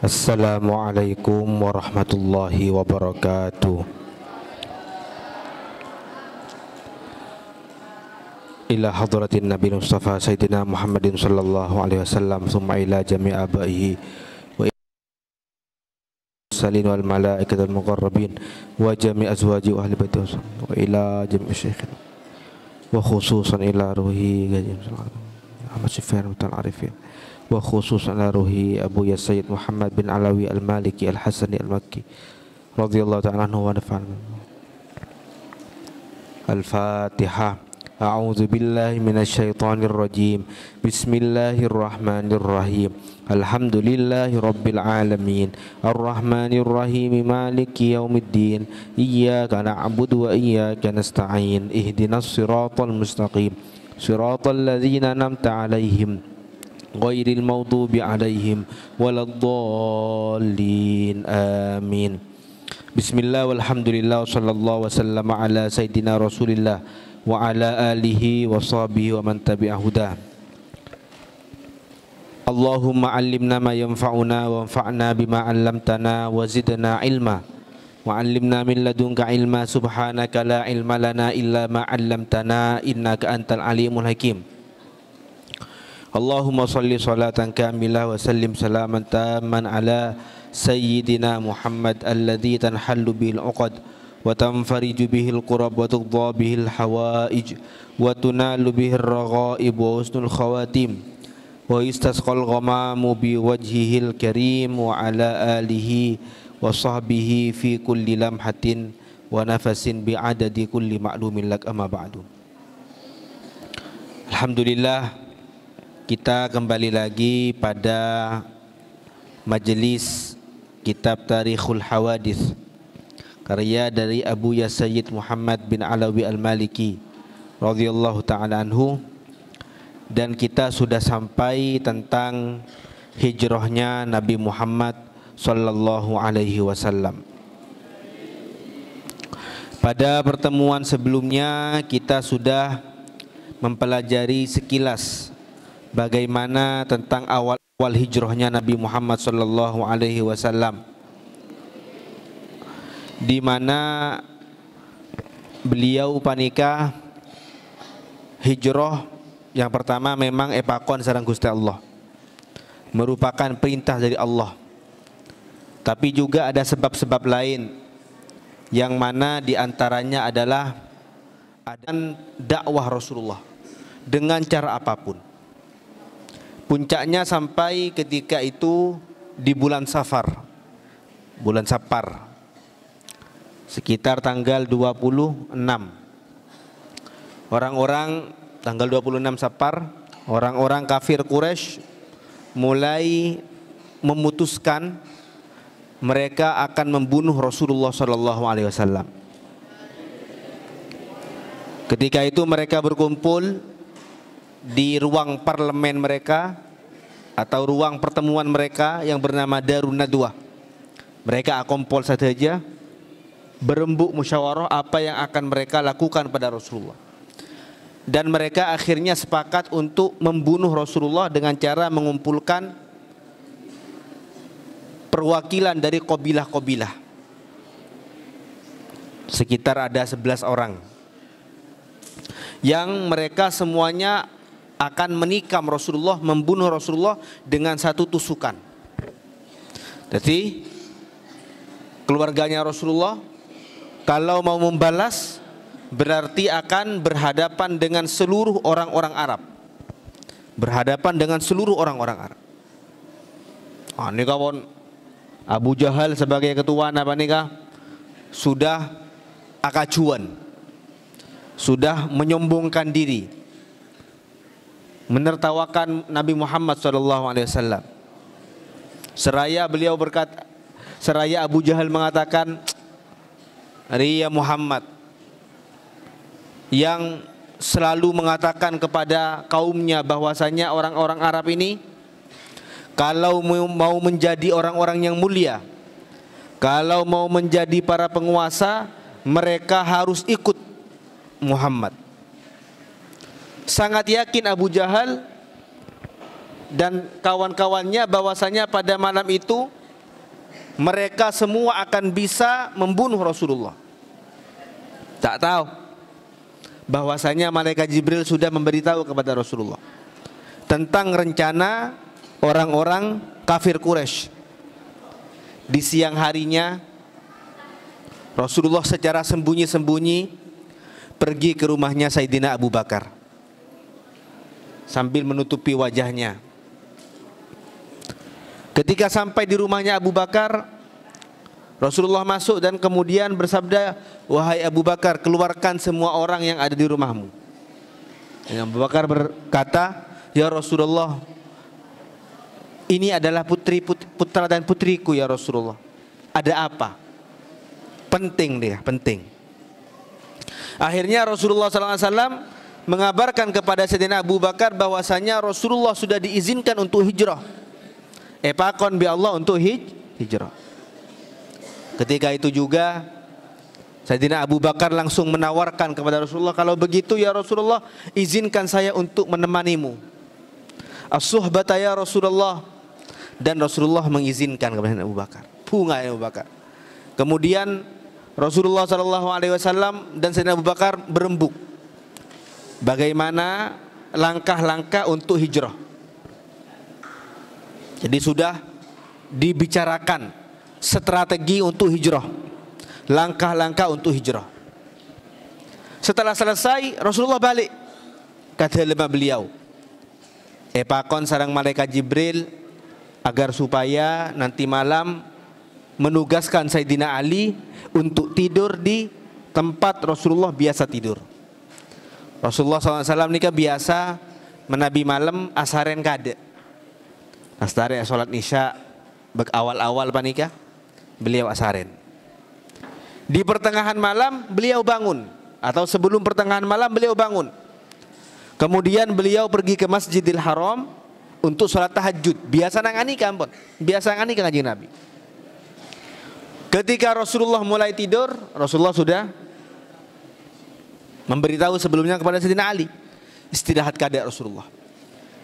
Assalamualaikum warahmatullahi wabarakatuh. Ila hadratin Nabi Mustafa Sayyidina Muhammadin sallallahu alaihi wasallam, summa ila jami' abaihi wa salin wal malaikatil muqarrabin wa jami' azwaji wa ahli baiti wa ila jami' syaikhina wa khususan ila ruhi Ahmad Syifar Mutal Arifin wa khususan ila ruhi Abu Ya Sayyid Muhammad bin Alawi Al-Maliki Al-Hasani Al-Makki radhiyallahu ta'ala anhu wa nafa'ana. Al-Fatihah. A'udzu billahi minasyaitonir rajim. Bismillahirrahmanirrahim. Alhamdulillahi rabbil alamin. Arrahmanir rahim. Maliki yaumiddin. Iyyaka na'budu wa iyyaka nasta'in. Ihdinas siratal mustaqim. Siratal ladzina an'amta 'alaihim ghairil maghdubi 'alaihim waladdallin. Amin. Bismillah walhamdulillah sallallahu wasallam ala sayyidina Rasulillah wa ala alihi wa sahbihi wa man tabi'a huda. Allahumma 'allimna ma yanfa'una wa anfa'na bima 'allamtana wa zidna ilma wa 'allimna min ladunka ilma subhanaka la ilma lana illa ma 'allamtana innaka antal alimul hakim. Allahumma salli salatan kamilah wa sallim salaman tamman ala sayyidina Muhammad alladhi tanhallu bil 'uqad wa tanfariju bihil qurab wa tuqda bihil hawaij wa tunalu bihir raghaib wa husnul khawatim wa istasqal ghamamu bi wajhihil karim wa ala alihi wa sahbihi fi kulli lamhatin wa nafasin bi adadi kulli ma'lumin lak amma ba'du. Alhamdulillah, kita kembali lagi pada majelis kitab Tarikhul Hawadits karya dari Abu Ya Sayyid Muhammad bin Alawi Al-Maliki radhiyallahu ta'ala anhu, dan kita sudah sampai tentang hijrahnya Nabi Muhammad sallallahu alaihi wasallam. Pada pertemuan sebelumnya kita sudah mempelajari sekilas bagaimana tentang awal hijrahnya Nabi Muhammad sallallahu alaihi wasallam, di mana beliau panika hijrah yang pertama memang epakon sareng Gusti Allah, merupakan perintah dari Allah. Tapi juga ada sebab-sebab lain yang mana diantaranya adalah ada dakwah Rasulullah dengan cara apapun. Puncaknya sampai ketika itu di bulan Safar, bulan Sapar, sekitar tanggal 26. Orang-orang tanggal 26 Sapar, orang-orang kafir Quraisy mulai memutuskan mereka akan membunuh Rasulullah sallallahu alaihi wasallam. Ketika itu mereka berkumpul di ruang parlemen mereka atau ruang pertemuan mereka yang bernama Darun Nadwah. Mereka akompol saja berembuk musyawarah apa yang akan mereka lakukan pada Rasulullah. Dan mereka akhirnya sepakat untuk membunuh Rasulullah dengan cara mengumpulkan perwakilan dari kabilah-kabilah. Sekitar ada 11 orang yang mereka semuanya akan menikam Rasulullah, membunuh Rasulullah dengan satu tusukan. Jadi keluarganya Rasulullah kalau mau membalas berarti akan berhadapan dengan seluruh orang-orang Arab. Berhadapan dengan seluruh orang-orang Arab. Ini kawan Abu Jahal sebagai ketua apa nikah sudah akacuan, sudah menyombongkan diri, menertawakan Nabi Muhammad SAW. Seraya beliau berkata, seraya Abu Jahal mengatakan, "Ria Muhammad yang selalu mengatakan kepada kaumnya bahwasanya orang-orang Arab ini kalau mau menjadi orang-orang yang mulia, kalau mau menjadi para penguasa, mereka harus ikut Muhammad." Sangat yakin Abu Jahal dan kawan-kawannya bahwasanya pada malam itu mereka semua akan bisa membunuh Rasulullah. Tak tahu bahwasanya malaikat Jibril sudah memberitahu kepada Rasulullah tentang rencana orang-orang kafir Quraisy. Di siang harinya Rasulullah secara sembunyi-sembunyi pergi ke rumahnya Sayyidina Abu Bakar sambil menutupi wajahnya. Ketika sampai di rumahnya Abu Bakar, Rasulullah masuk dan kemudian bersabda, "Wahai Abu Bakar, keluarkan semua orang yang ada di rumahmu." Dan Abu Bakar berkata, "Ya Rasulullah, ini adalah putra dan putriku ya Rasulullah. Ada apa?" Penting dia, penting. Akhirnya Rasulullah SAW mengabarkan kepada Sayyidina Abu Bakar bahwasanya Rasulullah sudah diizinkan untuk hijrah. Epakon bi Allah untuk hijrah. Ketika itu juga Sayyidina Abu Bakar langsung menawarkan kepada Rasulullah, "Kalau begitu ya Rasulullah, izinkan saya untuk menemanimu. As-suhbata ya Rasulullah." Dan Rasulullah mengizinkan kepada Abu Bakar. Bunga Abu Bakar. Kemudian Rasulullah SAW dan Sayyidina Abu Bakar berembuk bagaimana langkah-langkah untuk hijrah. Jadi sudah dibicarakan strategi untuk hijrah, langkah-langkah untuk hijrah. Setelah selesai, Rasulullah balik. Kata lemah beliau, "Epakon sarang malaikat Jibril agar supaya nanti malam menugaskan Sayyidina Ali untuk tidur di tempat Rasulullah biasa tidur." Rasulullah SAW ini kan biasa menabi malam asaren kade. Astare sholat isya awal-awal panika beliau asaren. Di pertengahan malam beliau bangun, atau sebelum pertengahan malam beliau bangun. Kemudian beliau pergi ke Masjidil Haram untuk sholat tahajud. Biasa nangani kampun, biasa nangani ke Kanjeng Nabi. Ketika Rasulullah mulai tidur, Rasulullah sudah memberitahu sebelumnya kepada Sayyidina Ali, istirahat kada Rasulullah.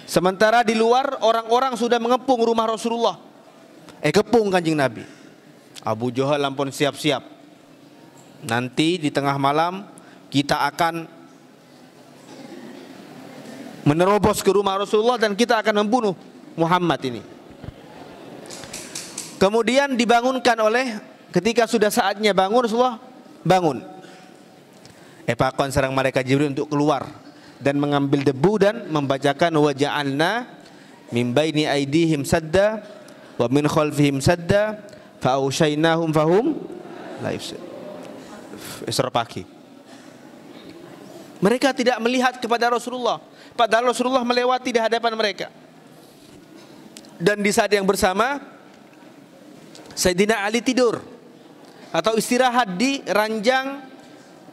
Sementara di luar orang-orang sudah mengepung rumah Rasulullah. Kepung Kanjeng Nabi. Abu Jahal lampun siap-siap. Nanti di tengah malam kita akan menerobos ke rumah Rasulullah dan kita akan membunuh Muhammad ini. Kemudian dibangunkan oleh, ketika sudah saatnya bangun, Rasulullah bangun. Epakon sarang malaikat Jibril untuk keluar dan mengambil debu dan membacakan, "Wa ja'alna min baini aidihim sadda wa min khalfihim sadda fa aushaynahum fahum la yubsirun." Isra pagi. Mereka tidak melihat kepada Rasulullah, padahal Rasulullah melewati di hadapan mereka. Dan di saat yang bersama Sayyidina Ali tidur atau istirahat di ranjang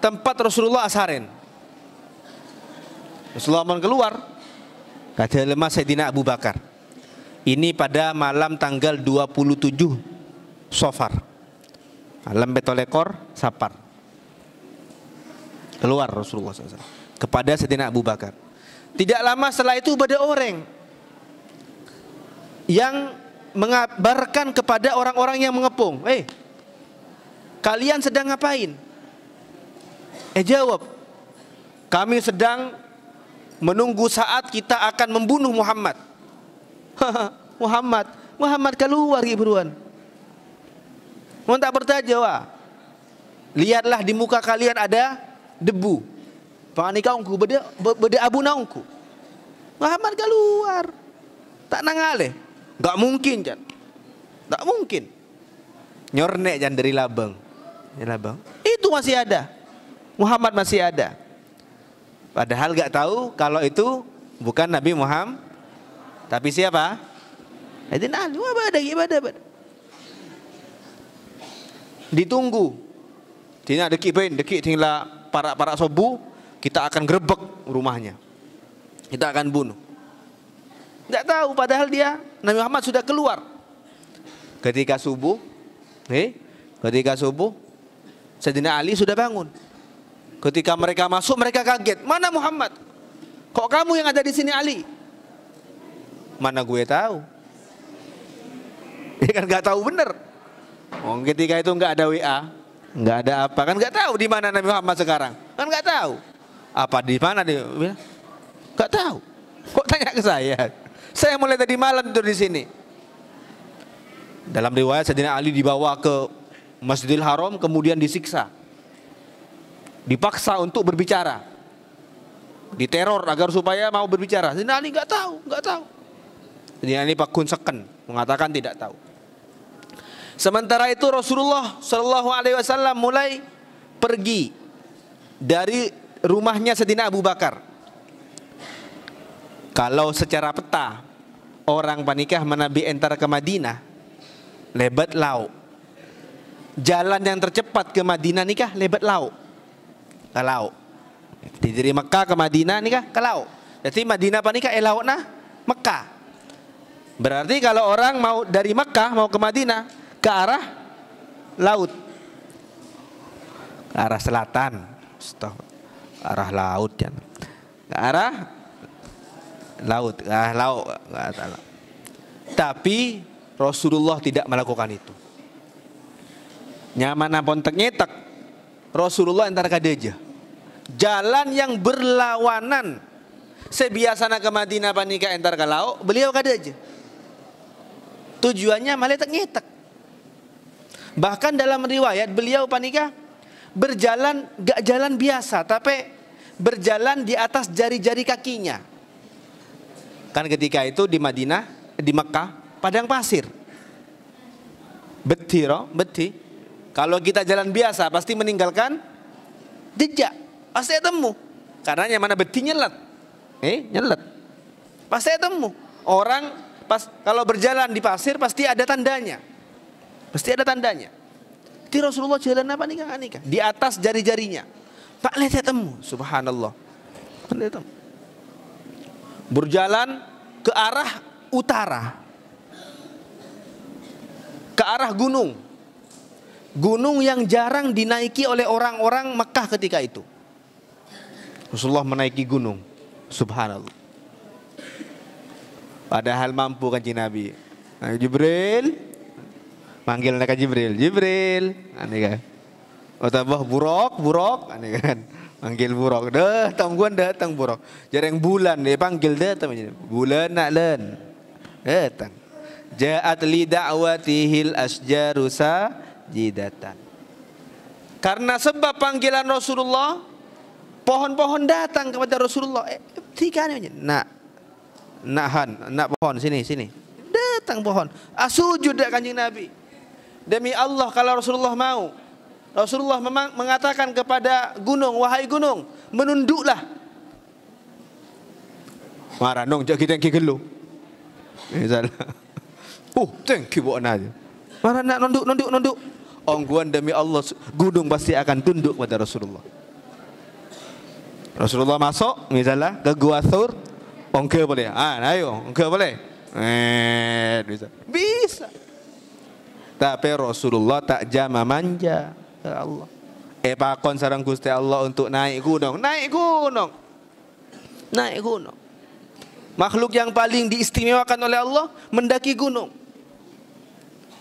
tempat Rasulullah asaren. Rasulullah keluar, kata lemah Sayyidina Abu Bakar. Ini pada malam tanggal 27 Safar, malam betolekor Sapar. Keluar Rasulullah SAW kepada Sayyidina Abu Bakar. Tidak lama setelah itu ada orang yang mengabarkan kepada orang-orang yang mengepung, kalian sedang ngapain? Jawab, kami sedang menunggu saat kita akan membunuh Muhammad. Muhammad keluar buruan. Mau tak bertanya, lihatlah di muka kalian ada debu. Panika ongku beda abu naungku. Muhammad keluar. Tak nangale. Enggak mungkin Jan. Enggak mungkin. Nyornek Jan dari Labang. Ya Labang. Itu masih ada. Muhammad masih ada. Padahal enggak tahu kalau itu bukan Nabi Muhammad. Tapi siapa? Sayyidina Ali. Ibadah. Ditunggu. Tina dekik tinggal para sobu, kita akan gerebek rumahnya. Kita akan bunuh. Enggak tahu padahal dia Nabi Muhammad sudah keluar. Ketika subuh Sayyidina Ali sudah bangun. Ketika mereka masuk mereka kaget. Mana Muhammad? Kok kamu yang ada di sini Ali? Mana gue tahu. Dia kan enggak tahu benar. Oh, ketika itu nggak ada WA, nggak ada apa, kan nggak tahu di mana Nabi Muhammad sekarang, kan nggak tahu. Apa di mana dia? Nggak tahu. Kok tanya ke saya? Saya mulai tadi malam tidur di sini. Dalam riwayat Sayyidina Ali dibawa ke Masjidil Haram, kemudian disiksa, dipaksa untuk berbicara, diteror agar supaya mau berbicara. Sayyidina Ali nggak tahu. Sayyidina Ali pakun seken mengatakan tidak tahu. Sementara itu Rasulullah Shallallahu Alaihi Wasallam mulai pergi dari rumahnya Sayyidina Abu Bakar. Kalau secara peta orang panikah menabi entar ke Madinah, lebat laut. Jalan yang tercepat ke Madinah nikah lebat laut. Ke laut. Dari Mekah ke Madinah nikah ke laut. Jadi Madinah panikah laut nah Mekah. Berarti kalau orang mau dari Mekah mau ke Madinah ke arah laut, ke arah selatan, ke arah laut kan, ke arah laut, Tapi Rasulullah tidak melakukan itu. Nyaman pun nyetak Rasulullah entar kadeja. Jalan yang berlawanan. Sebiasana ke Madinah panika entar ke laut, beliau kadeja. Tujuannya malah nyetak. Bahkan dalam riwayat beliau panika berjalan gak jalan biasa, tapi berjalan di atas jari-jari kakinya. Kan ketika itu di Madinah, di Mekah, padang pasir. Beti. Kalau kita jalan biasa pasti meninggalkan jejak, pasti temu. Karena yang mana beti nyelet. Nyelet. Pasti temu. Orang pas kalau berjalan di pasir pasti ada tandanya. Di Rasulullah jalan apa nikah? Di atas jari-jarinya. Tak lihat temu. Subhanallah. Berjalan ke arah utara, ke arah gunung yang jarang dinaiki oleh orang-orang Mekah ketika itu. Rasulullah menaiki gunung. Subhanallah. Padahal mampu kanjeng Nabi. Jibril manggil nak Jibril, aneh kan. Tambah buruk, aneh kan. Manggil buruk, datang buruk. Jarang bulan dia panggil datang. Bulan nak len, datang. Ja'at li da'watihil asjaru sajidatan. Karena sebab panggilan Rasulullah, pohon-pohon datang kepada Rasulullah. Tiga ni nak pohon sini. Datang pohon. Sujud dak kanjeng Nabi. Demi Allah kalau Rasulullah mau, Rasulullah memang mengatakan kepada gunung, wahai gunung, menunduklah. Maranong jak kita gelo. Salah. Thank you buat aja. Marah nak nunduk. Ongguan demi Allah, gunung pasti akan tunduk pada Rasulullah. Rasulullah masuk misalnya ke Gua Thur, ongke boleh. Ayo, ongke boleh. Bisa. Tapi Rasulullah tak jama manja. Ya Allah. Pakon sarang Gusti Allah untuk naik gunung. Makhluk yang paling diistimewakan oleh Allah mendaki gunung.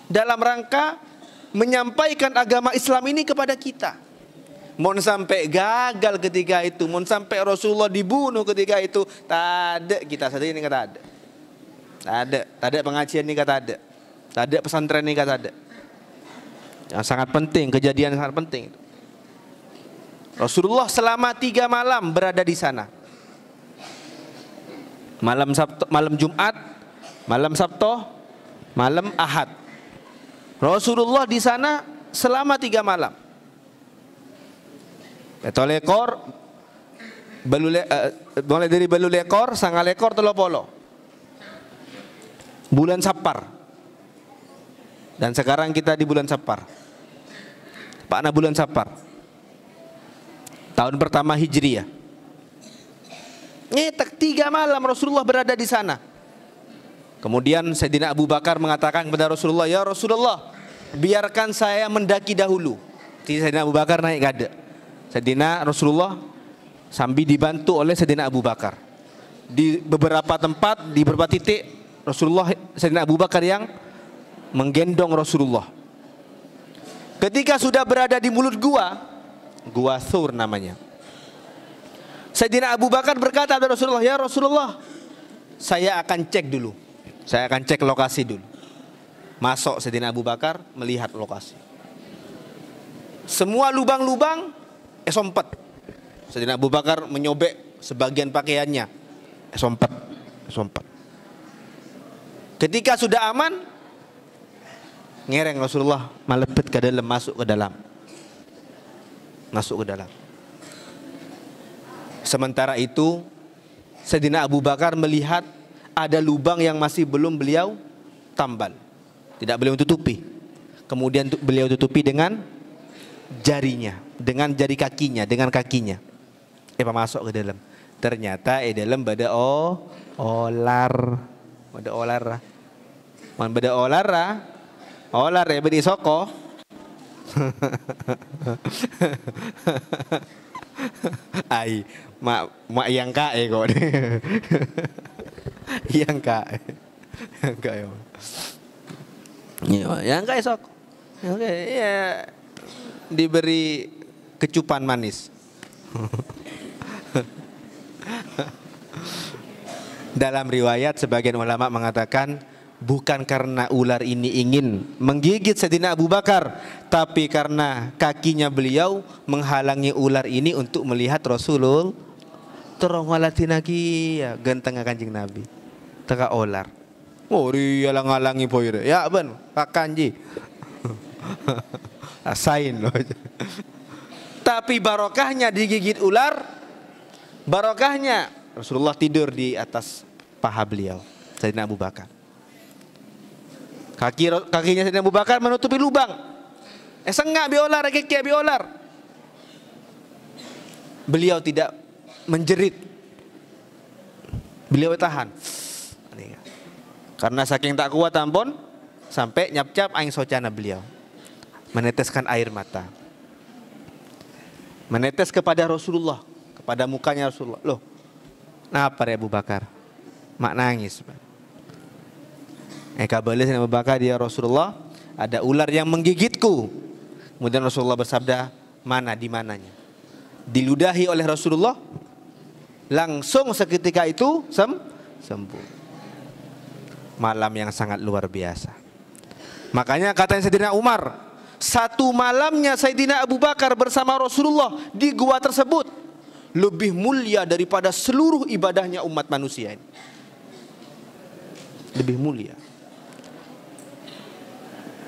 Dalam rangka menyampaikan agama Islam ini kepada kita. Mohon sampai gagal ketika itu, mohon sampai Rasulullah dibunuh ketika itu, tak ada kita saja ini kata ada. Tak ada pengajian ini kata ada. Tak ada pesantren ini kata ada. Yang sangat penting, kejadian yang sangat penting. Rasulullah selama 3 malam berada di sana. Malam Sabtu, malam Jumat, malam Sabtu, malam Ahad. Rasulullah di sana selama 3 malam. Ekor mulai dari balu lekor, sangat lekor telopolo. Bulan Sapar. Dan sekarang kita di bulan Sapar. Pakna bulan Sapar. Tahun pertama Hijriah. Nyetak 3 malam Rasulullah berada di sana. Kemudian Sayyidina Abu Bakar mengatakan kepada Rasulullah, ya Rasulullah, biarkan saya mendaki dahulu. Sayyidina Abu Bakar naik gada. Sayyidina Rasulullah sambil dibantu oleh Sayyidina Abu Bakar. Di beberapa tempat, di beberapa titik Rasulullah, Sayyidina Abu Bakar yang menggendong Rasulullah. Ketika sudah berada di mulut gua Thur namanya, Sayyidina Abu Bakar berkata kepada Rasulullah, "Ya Rasulullah, saya akan cek dulu. Saya akan cek lokasi dulu." Masuk Sayyidina Abu Bakar melihat lokasi. Semua lubang-lubang sompet. Sayyidina Abu Bakar menyobek sebagian pakaiannya. Sompet. Ketika sudah aman, ngereng Rasulullah melepet ke dalam, masuk ke dalam. Sementara itu Sayyidina Abu Bakar melihat ada lubang yang masih belum beliau tambal, tidak beliau tutupi. Kemudian beliau tutupi dengan jarinya, dengan jari kakinya, dengan kakinya. Masuk ke dalam. Ternyata dalam bada olar. Olar ya bedi soko. Ai mak yang kae kok. Yang kae. Yang kae sok. Oke, ya diberi kecupan manis. Dalam riwayat sebagian ulama mengatakan bukan karena ular ini ingin menggigit Sayyidina Abu Bakar, tapi karena kakinya beliau menghalangi ular ini untuk melihat Rasulullah. Terongolatin lagi ya ganteng Kanjeng Nabi. Teka ular. Oh iya lah ngalangi poire. Ya ben, kakanji. Asain loh. Tapi barokahnya digigit ular, barokahnya Rasulullah tidur di atas paha beliau, Sayyidina Abu Bakar. Kakinya Sayyidina Abu Bakar menutupi lubang. Sengak biolar, kekek biolar. Beliau tidak menjerit. Beliau tahan. Karena saking tak kuat ampun, sampai nyap-nyap aing socana beliau. Meneteskan air mata. Menetes kepada Rasulullah, kepada mukanya Rasulullah. Loh, kenapa ya Abu Bakar? Mak nangis. Kabales Abu Bakar, dia Rasulullah, ada ular yang menggigitku. Kemudian Rasulullah bersabda, mana di mananya? Diludahi oleh Rasulullah, langsung seketika itu sembuh. Malam yang sangat luar biasa. Makanya katanya Sayyidina Umar, satu malamnya Sayyidina Abu Bakar bersama Rasulullah di gua tersebut lebih mulia daripada seluruh ibadahnya umat manusia ini. Lebih mulia.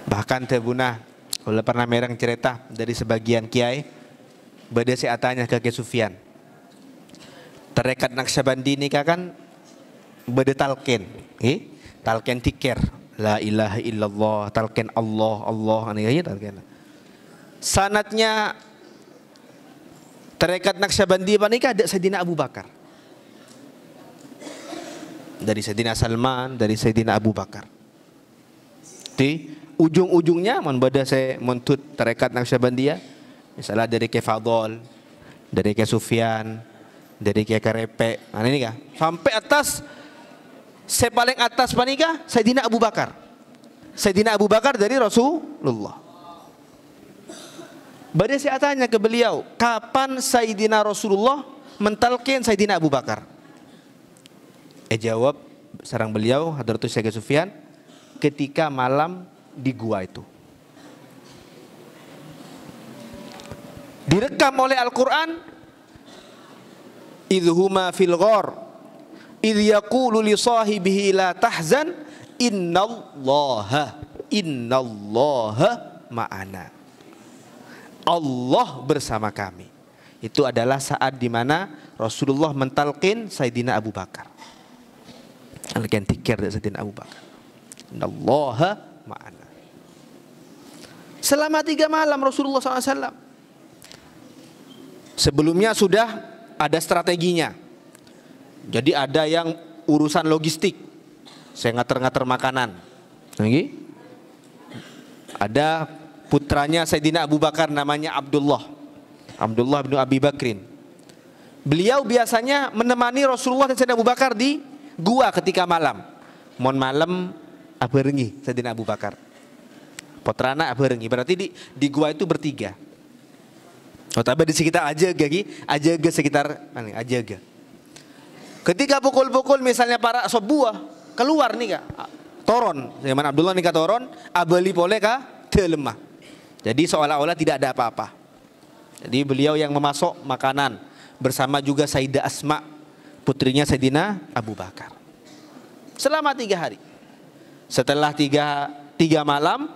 Bahkan tebuna, kalau pernah mereng cerita dari sebagian kiai, beda seatanya ke Kiai Sufyan. Tarekat Naqsyabandi ini kan beda talqin, talqin tikir, la ilaha illallah, talqin Allah, ini talqin. Sanatnya tarekat Naqsyabandi panika ada Sayyidina Abu Bakar. Dari Sayyidina Salman, dari Sayyidina Abu Bakar. Di ujung-ujungnya beda saya montut tarekat Naqsyabandiyah, misalnya dari Kiai Fadol, dari Kiai Sufyan, dari Kiai Karepe, nah ini kah? Sampai atas, paling atas panika Sayyidina Abu Bakar. Sayyidina Abu Bakar dari Rasulullah. Bada saya tanya ke beliau, kapan Sayyidina Rasulullah mentalkin Sayyidina Abu Bakar? Jawab sarang beliau Hadratus Syekh Sufyan, ketika malam di gua itu. Direkam oleh Al-Quran, idhuma fil ghar idh yaqulu li sahibihi la tahzan innallaha ma'ana. Allah bersama kami. Itu adalah saat di mana Rasulullah mentalqin Sayyidina Abu Bakar. Alkan tikir dari Sayyidina Abu Bakar. Innallaha ma'ana. Selama 3 malam Rasulullah SAW. Sebelumnya sudah ada strateginya. Jadi ada yang urusan logistik, saya ngater-ngater makanan. Lagi ada putranya Sayyidina Abu Bakar namanya Abdullah bin Abi Bakrin. Beliau biasanya menemani Rasulullah dan Sayyidina Abu Bakar di gua ketika malam. Mon malam aberengi Sayyidina Abu Bakar. Potrana berengi. Berarti di gua itu bertiga. Tapi di sekitar Ajaga sekitar Ajaga. Ketika pukul-pukul misalnya para sobuah keluar nih kak, toron. Zaman Abdullah nih kak toron, abali boleh kak lemah. Jadi seolah-olah tidak ada apa-apa. Jadi beliau yang memasok makanan bersama juga Sayyidah Asma, putrinya Sayyidina Abu Bakar. Selama 3 hari. Setelah tiga malam,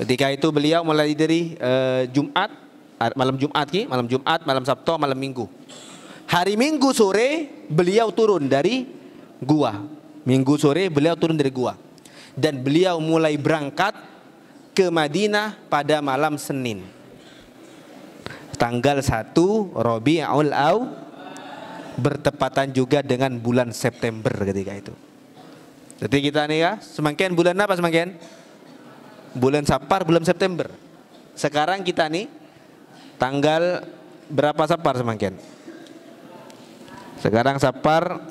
ketika itu beliau mulai dari malam Jumat, malam Sabtu, malam Minggu. Hari Minggu sore beliau turun dari gua. Minggu sore beliau turun dari gua. Dan beliau mulai berangkat ke Madinah pada malam Senin. Tanggal 1 Rabiul Awwal, bertepatan juga dengan bulan September ketika itu. Jadi kita nih ya, semakin bulan apa semakin? Bulan Sapar, bulan September. Sekarang kita nih tanggal berapa Sapar semakin? Sekarang Sapar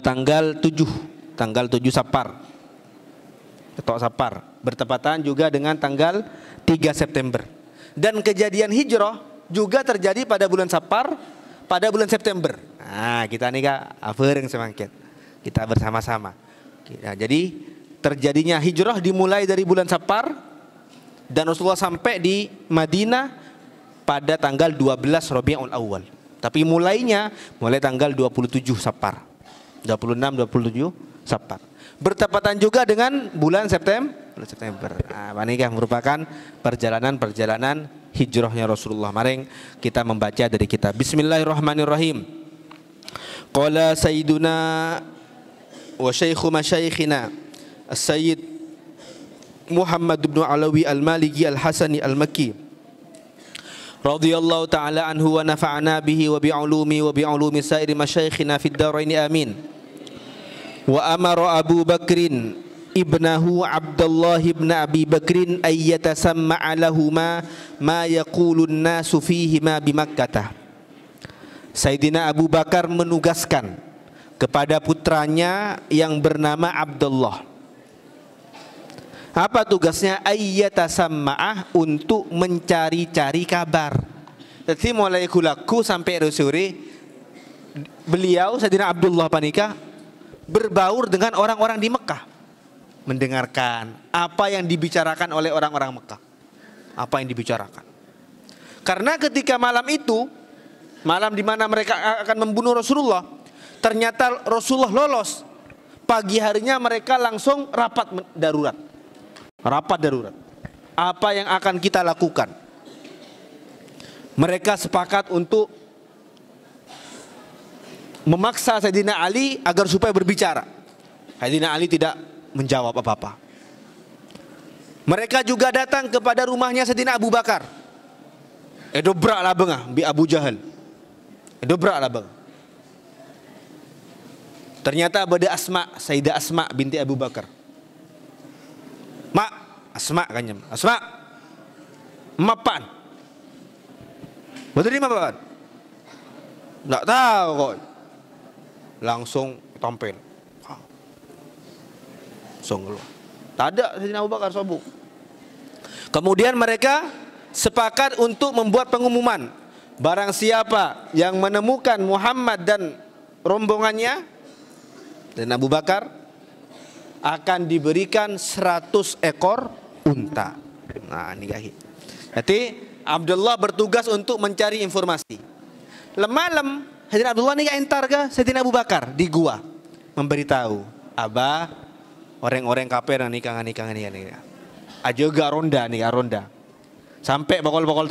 tanggal 7 Sapar. Ketok Sapar, bertepatan juga dengan tanggal 3 September. Dan kejadian hijrah juga terjadi pada bulan Sapar, pada bulan September. Nah, kita nih kak afereng semakin. Kita bersama-sama. Nah, jadi terjadinya hijrah dimulai dari bulan Sapar dan Rasulullah sampai di Madinah pada tanggal 12 Rabiul Awwal. Tapi mulai tanggal 27 Sapar. 26 27 Sapar. Bertepatan juga dengan bulan September. Nah, ini merupakan perjalanan hijrahnya Rasulullah. Mari kita membaca dari kitab. Bismillahirrahmanirrahim. Qala sayyiduna wa syaikhu masyayikhina As-Sayyid Muhammad bin Alawi Al-Maliki Al-Hasani Al-Makki radhiyallahu ta'ala anhu wa nafa'ana bihi wa bi'ulumi sairi masyayikhina fid darain amin. Wa amara Abu Bakrin ibnahu Abdullah ibn Abi Bakrin ayyatasamma'a lahuma ma yaqulun nasu fihi ma bimakkah. Sayyidina Abu Bakar menugaskan kepada putranya yang bernama Abdullah. Apa tugasnya? Ayyatasamma'ah, untuk mencari-cari kabar. Jadi mulai kulaku sampai sore beliau Sayyidina Abdullah panika berbaur dengan orang-orang di Mekah, mendengarkan apa yang dibicarakan oleh orang-orang Mekah. Apa yang dibicarakan. Karena ketika malam itu, malam di mana mereka akan membunuh Rasulullah, ternyata Rasulullah lolos. Pagi harinya mereka langsung rapat darurat. Apa yang akan kita lakukan? Mereka sepakat untuk memaksa Sayyidina Ali agar supaya berbicara. Sayyidina Ali tidak menjawab apa-apa. Mereka juga datang kepada rumahnya Sayyidina Abu Bakar. Dobrak lah bengah bi Abu Jahal. Dobrak lah bengah. Ternyata ada Asma, Sayyidah Asma binti Abu Bakar. Mak, Asma kanyam. Asma, mapan. Betul ni mapan? Tak tahu kok. Langsung tampil. Langsung keluar. Tak ada Sayyidina Abu Bakar sobuk. Kemudian mereka sepakat untuk membuat pengumuman. Barang siapa yang menemukan Muhammad dan rombongannya dan Abu Bakar akan diberikan 100 ekor unta. Nah, ini gahi. Jadi Abdullah bertugas untuk mencari informasi. Malam Sayyidina Abdullah ni entar ke Sayyidina Abu Bakar di gua, memberitahu, "Abah, orang-orang kafir nikah ni. Aja gak ronda nih, ronda. Sampai pokol-pokol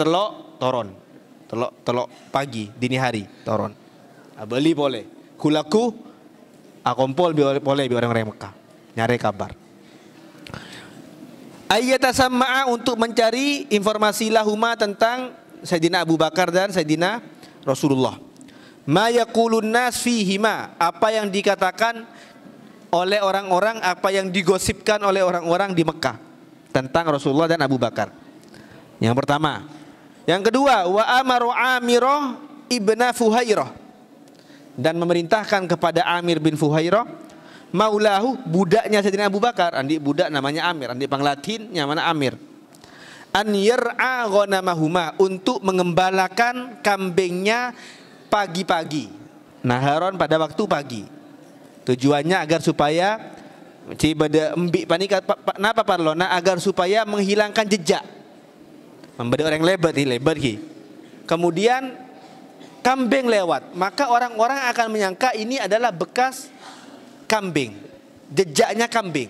telok pagi, dini hari, toron. Beli boleh. Kulaku akompol boleh bi orang-orang Mekah. Nyari kabar. Ayyatasamma'a, untuk mencari informasi lahuma tentang Sayyidina Abu Bakar dan Sayyidina Rasulullah. Ma yaqulun nas fihima, apa yang dikatakan oleh orang-orang, apa yang digosipkan oleh orang-orang di Mekah tentang Rasulullah dan Abu Bakar. Yang pertama. Yang kedua, wa amaru Amirah ibna Fuhairah, dan memerintahkan kepada Amir bin Fuhairah maulahu, budaknya Sayyidina Abu Bakar, andik budak namanya Amir, andik panglatinnya mana Amir. An yar'a ghanamahuma, untuk mengembalakan kambingnya pagi-pagi. Naharon pada waktu pagi. Tujuannya agar supaya cibada embik panika napa parlona, agar supaya menghilangkan jejak. Membeda orang lebat ki. Kemudian kambing lewat, maka orang-orang akan menyangka ini adalah bekas kambing, jejaknya kambing.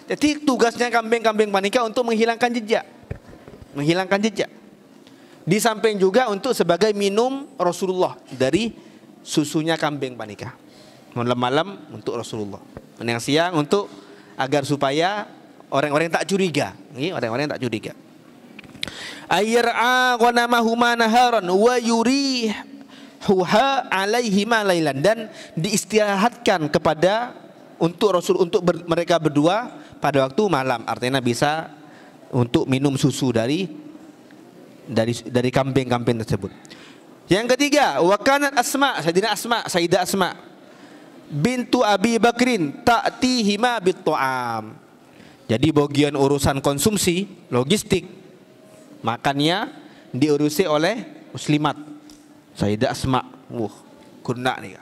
Jadi tugasnya kambing-kambing panika untuk menghilangkan jejak. Menghilangkan jejak. Di samping juga untuk sebagai minum Rasulullah dari susunya kambing panika. Malam-malam untuk Rasulullah. Yang siang untuk agar supaya orang-orang tak curiga. Orang-orang tak curiga. Ayra ghanamahuma naharan wa yurihuha alaihima lailan, dan diistirahatkan kepada untuk Rasul, untuk mereka berdua pada waktu malam. Artinya bisa untuk minum susu dari kambing-kambing tersebut. Yang ketiga, wa kanat Asma, Sayyidah Asma bintu Abi Bakrin ta'tihima bit-ta'am. Jadi bagian urusan konsumsi, logistik, makannya diurusi oleh muslimat Sayyidah Asma. Kurna nih.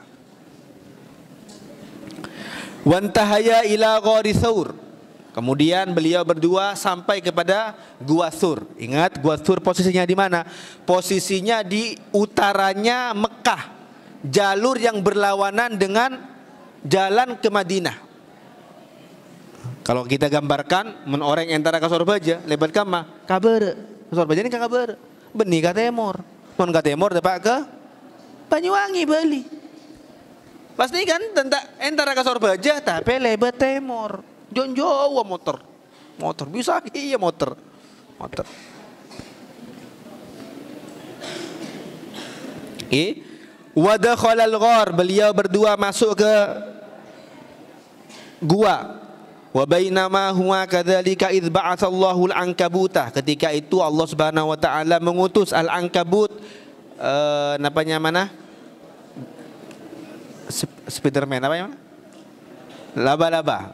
Wantahaya ila ghari Thawr. Kemudian beliau berdua sampai kepada Gua Thur. Ingat Gua Thur posisinya di mana? Posisinya di utaranya Mekah, jalur yang berlawanan dengan jalan ke Madinah. Kalau kita gambarkan menoreng antara Kasor Baja, lebat kama, kabar. Kasor Baja ini kabar. Benih ka Timur. Mon ka Timur dapat ke Banyuwangi, Bali. Pasti kan tentang antara Kasor Baja tapi lebat Timur. Jawa motor bisa iya motor. Wa dakhalal ghar, beliau berdua masuk ke gua. Wa bainama huwa kadzalika idz ba'atsallahu al-ankabutah, ketika itu Allah Subhanahu wa taala mengutus al-ankabut, namanya mana? Spiderman apa ya? Laba-laba.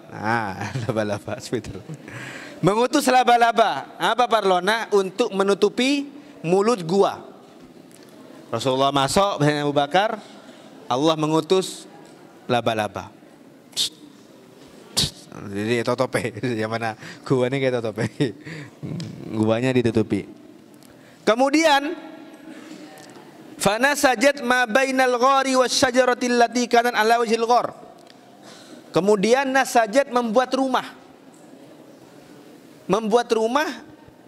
Laba-laba Spider. Mengutus laba-laba. Apa parlona? Untuk menutupi mulut gua. Rasulullah masuk bersama Abu Bakar, Allah mengutus laba-laba. Jadi totope, yang mana gua ini kayak totope. Guanya ditutupi. Kemudian fana sajat ma bainal ghari wasyajarati allati kanat ala wajhil ghar. Kemudian nasajat membuat rumah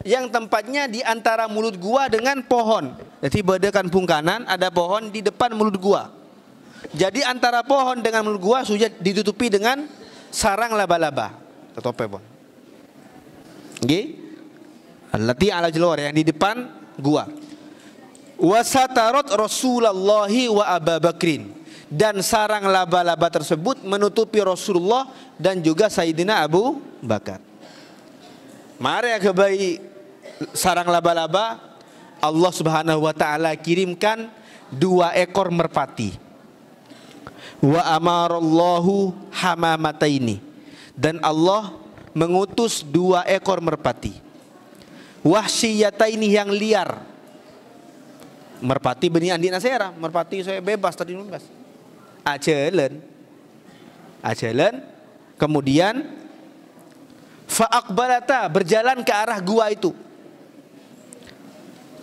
yang tempatnya di antara mulut gua dengan pohon. Jadi bedakan pungkanan ada pohon di depan mulut gua. Jadi antara pohon dengan mulut gua sudah ditutupi dengan sarang laba-laba. Totope pun. Nggih. Allati ala jalur, yang di depan gua. Wasatarat Rasulullah wa Abu Bakrin, dan sarang laba-laba tersebut menutupi Rasulullah dan juga Sayyidina Abu Bakar. Mari kebai sarang laba-laba, Allah Subhanahu wa taala kirimkan 2 ekor merpati. Wa amarallahu hamamataini, dan Allah mengutus 2 ekor merpati. Wahsyiyataini, yang liar. Merpati benih andi nasera, merpati saya bebas tadi bebas. Ajalan, kemudian fa'aqbalata, berjalan ke arah gua itu.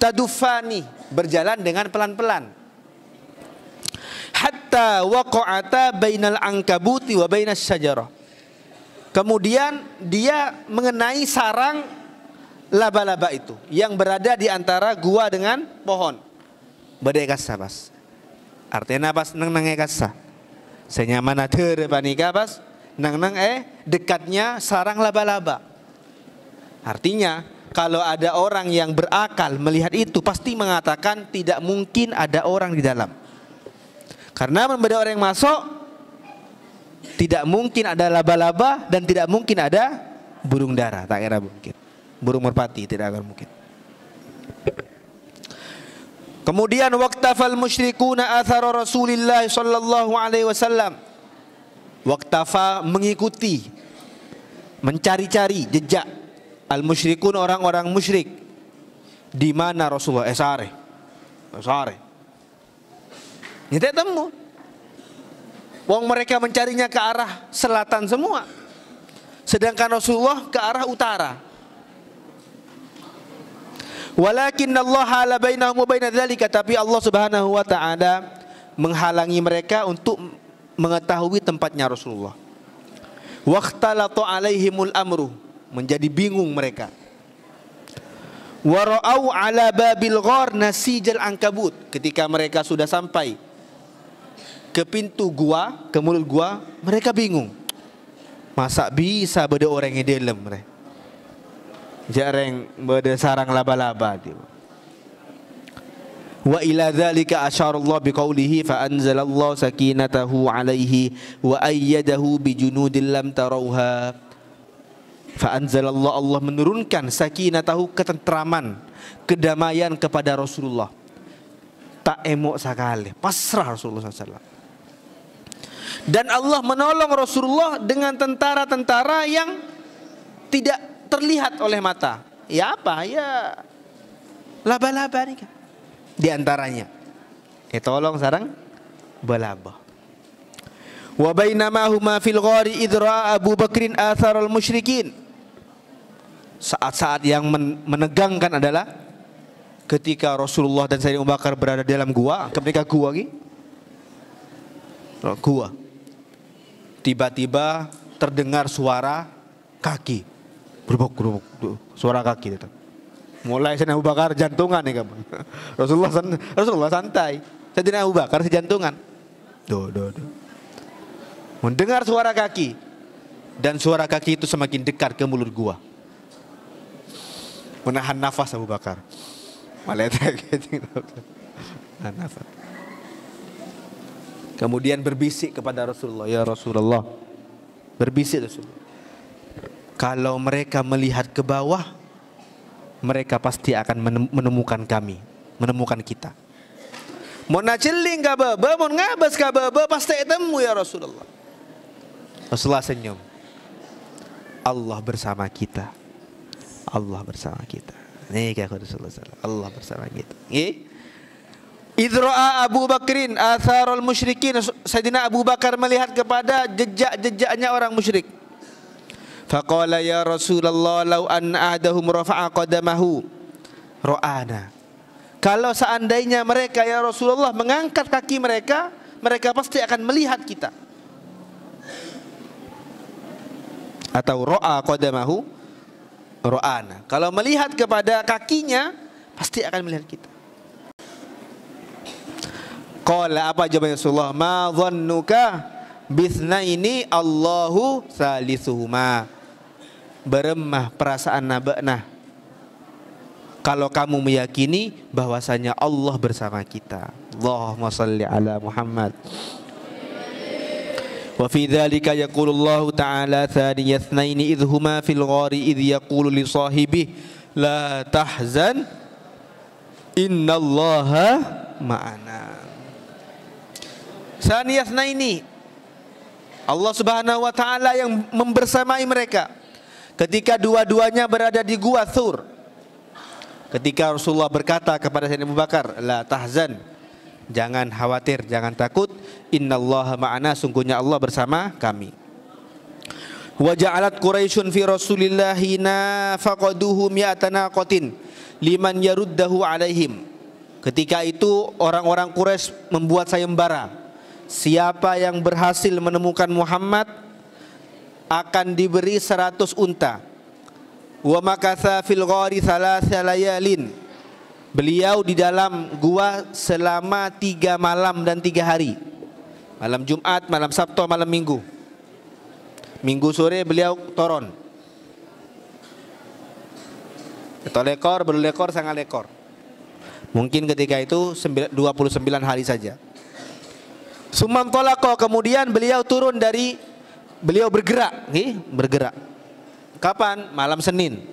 Tadufani, berjalan dengan pelan-pelan. Hatta waqa'ata bainal ankabuti wa bainas syajarah. Kemudian dia mengenai sarang laba-laba itu yang berada di antara gua dengan pohon. Badai kasah pas. Artinya pas nang kasa. Senyaman ater panika pas nang dekatnya sarang laba-laba. Artinya kalau ada orang yang berakal melihat itu pasti mengatakan tidak mungkin ada orang di dalam. Karena membeda orang yang masuk, tidak mungkin ada laba-laba dan tidak mungkin ada burung dara, tak kira mungkin. Burung merpati tidak akan mungkin. Kemudian waqtafal musyrikuna athara Rasulillah sallallahu alaihi wasallam. Waqtafa mengikuti, mencari-cari jejak al-musyrikun orang-orang musyrik. Di mana Rasulullah? Sare. Ini tak temu. Wong mereka mencarinya ke arah selatan semua, sedangkan Rasulullah ke arah utara. Walakin Allah hala bainahum wa baina dzalika, tapi Allah Subhanahu wa taala menghalangi mereka untuk mengetahui tempatnya Rasulullah. Waqtalata alaihimul amru, menjadi bingung mereka. Wa ra'au ala babil ghar nasijal ankabut, ketika mereka sudah sampai ke pintu gua, ke mulut gua, mereka bingung. Masa bisa beda orang yang dalam mereka? Jarang beda sarang laba-laba. Wa ila dzalika asyarallahu biqaulihi fa anzalallahu sakinatahu alaihi wa ayyadahu bijunudin lam tarauha. Fa anzalallahu, Allah menurunkan sakinatahu, ketentraman, kedamaian kepada Rasulullah. Tak emok sekali, pasrah Rasulullah SAW. Dan Allah menolong Rasulullah dengan tentara-tentara yang tidak terlihat oleh mata. Ya apa? Ya laba-laba nih kan. Di antaranya tolong sarang balaba. Wa bainama huma fil ghari idra Abu Bakrin atharal musyrikin. Saat-saat yang menegangkan adalah ketika Rasulullah dan Sayyidina Abu Bakar berada dalam gua. Ketika gua lagi, gua, tiba-tiba terdengar suara kaki, gerubuk, suara kaki itu. Mulai Sayyidina Abu Bakar jantungan nih kamu. Rasulullah santai. Sayyidina Abu Bakar sejantungan. Mendengar suara kaki, dan suara kaki itu semakin dekat ke mulut gua. Menahan nafas Abu Bakar. Nafas. Kemudian berbisik kepada Rasulullah, ya Rasulullah. Berbisik Rasulullah. Kalau mereka melihat ke bawah, mereka pasti akan menemukan kami, menemukan kita. Mau naceling ka baba, mau ngabas ka baba, pasti ketemu ya Rasulullah. Rasulullah senyum. Allah bersama kita. Allah bersama kita. Nih kayak Rasulullah SAW. Allah bersama kita. Idro'a Abu Bakrin atharul musyrikin. Sayyidina Abu Bakar melihat kepada jejak-jejaknya orang musyrik. Faqala ya Rasulullah law anna ahadahum rafa'a qadamahu ra'ana. Kalau seandainya mereka ya Rasulullah mengangkat kaki mereka, mereka pasti akan melihat kita. Atau ra'a qadamahu ra'ana. Kalau melihat kepada kakinya, pasti akan melihat kita. Qala, apa jawaban Rasulullah? Ma dhannuka bithnaini Allahu salisuhuma. Beremah perasaan nabaknah kalau kamu meyakini bahwasanya Allah bersama kita. Allahumma salli ala Muhammad. Wa fi dzalika yaqulu Allah ta'ala thaniya itsnaini idh huma fil ghari idh yaqulu li sahibihi la tahzan innallaha ma'ana. Thaniya itsnaini, Allah Subhanahu wa taala yang membersamai mereka ketika dua-duanya berada di gua Tsur. Ketika Rasulullah berkata kepada Sayyidina Abu Bakar, la tahzan, jangan khawatir, jangan takut, innallaha ma'ana, sungguhnya Allah bersama kami. Wa ja'alat Quraisyun fi Rasulillahi nafaqaduhu mi'ata naqatin liman yaruddahu alaihim. Ketika itu orang-orang Quraisy membuat sayembara, siapa yang berhasil menemukan Muhammad akan diberi 100 unta. Wa makatha fil ghari thalatha layalin. Beliau di dalam gua selama 3 malam dan 3 hari. Malam Jumat, malam Sabtu, malam Minggu. Minggu sore beliau turun. Satu lekor, berlekor, sangat lekor. Mungkin ketika itu 29 hari saja. Summan tolako, kemudian beliau turun dari, beliau bergerak, bergerak. Kapan? Malam Senin.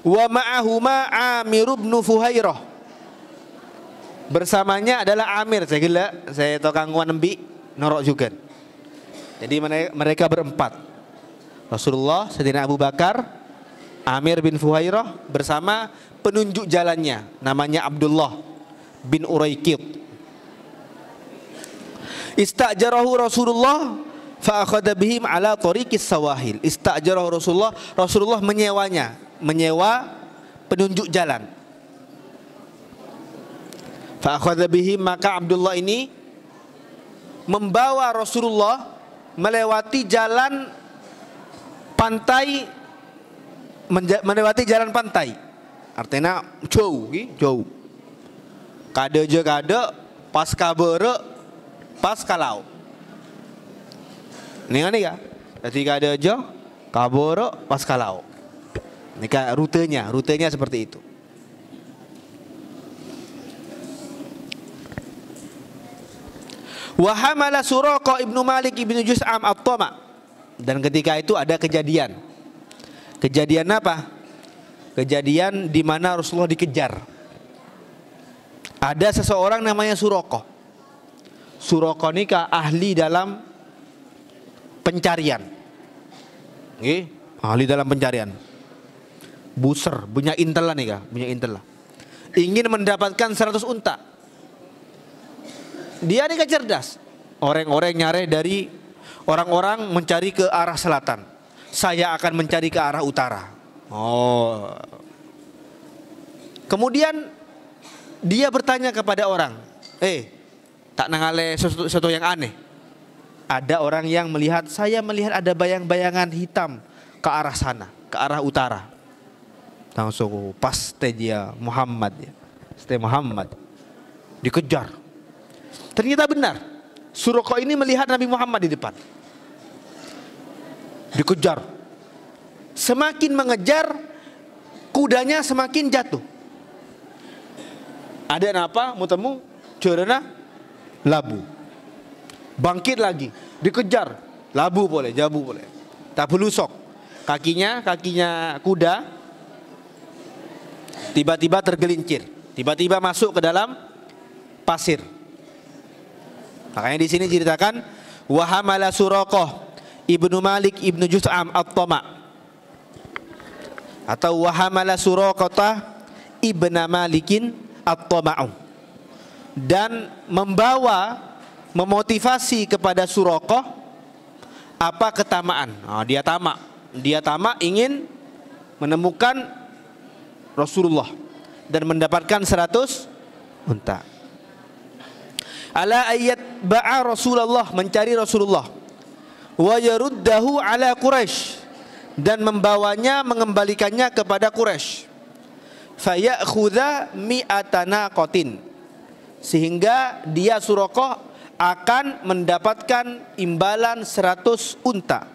Wa ma'ahuma Amir bin Fuhairah. Bersamanya adalah Amir, saya gila, saya tokang wan nembi norok juga. Jadi mereka berempat. Rasulullah, Sayyidina Abu Bakar, Amir bin Fuhairah bersama penunjuk jalannya namanya Abdullah bin Uraikid. Istajarahu Rasulullah fa akhadha bihim ala tariqis sawahil. Istajarahu Rasulullah menyewa penunjuk jalan. Fa akhadha bihim, maka Abdullah ini membawa Rasulullah melewati jalan pantai, artinya jauh. Kada pas kabere pas kalau. Ini kan ya. Jadi kada kabere pas kalau. Ini kan rutenya seperti itu. Wa hamala Suraqah ibnu Malik ibnu Jus'am at-Tama. Dan ketika itu ada kejadian. Kejadian apa? Kejadian di mana Rasulullah dikejar. Ada seseorang namanya Suraqah. Suraqah ini ahli dalam pencarian. Nggih, ahli dalam pencarian. Buser, punya intel lah nih, punya intel lah. Ingin mendapatkan 100 unta. Dia ini cerdas. Orang-orang nyari dari orang-orang mencari ke arah selatan. Saya akan mencari ke arah utara. Oh. Kemudian dia bertanya kepada orang, tak nangale sesuatu yang aneh. Ada orang yang melihat, saya melihat ada bayang-bayangan hitam ke arah sana, ke arah utara. Langsung pasti dia Muhammad ya. Pasti Muhammad. Dikejar. Ternyata benar. Suraqah ini melihat Nabi Muhammad di depan. Dikejar. Semakin mengejar, kudanya semakin jatuh. Ada apa? Mau temu, cerana labu. Bangkit lagi, dikejar, labu boleh, jabu boleh. Tak belusok. Kakinya kuda tiba-tiba tergelincir, tiba-tiba masuk ke dalam pasir. Makanya di sini ceritakan wa hamala Suraqah ibnu Malik ibnu Jus'am at-Tama, atau wa hamala Suraqah ibnu Malikin at-Tama'u, dan memotivasi kepada Suraqah apa ketamaan. Dia tamak ingin menemukan Rasulullah dan mendapatkan 100 unta. Ala ayat ba'a Rasulullah, mencari Rasulullah, wa yaruddahu ala Quraisy, dan mengembalikannya kepada Quraisy. Fayakhudha mi'atana qatin, sehingga dia Suraqah akan mendapatkan imbalan 100 unta.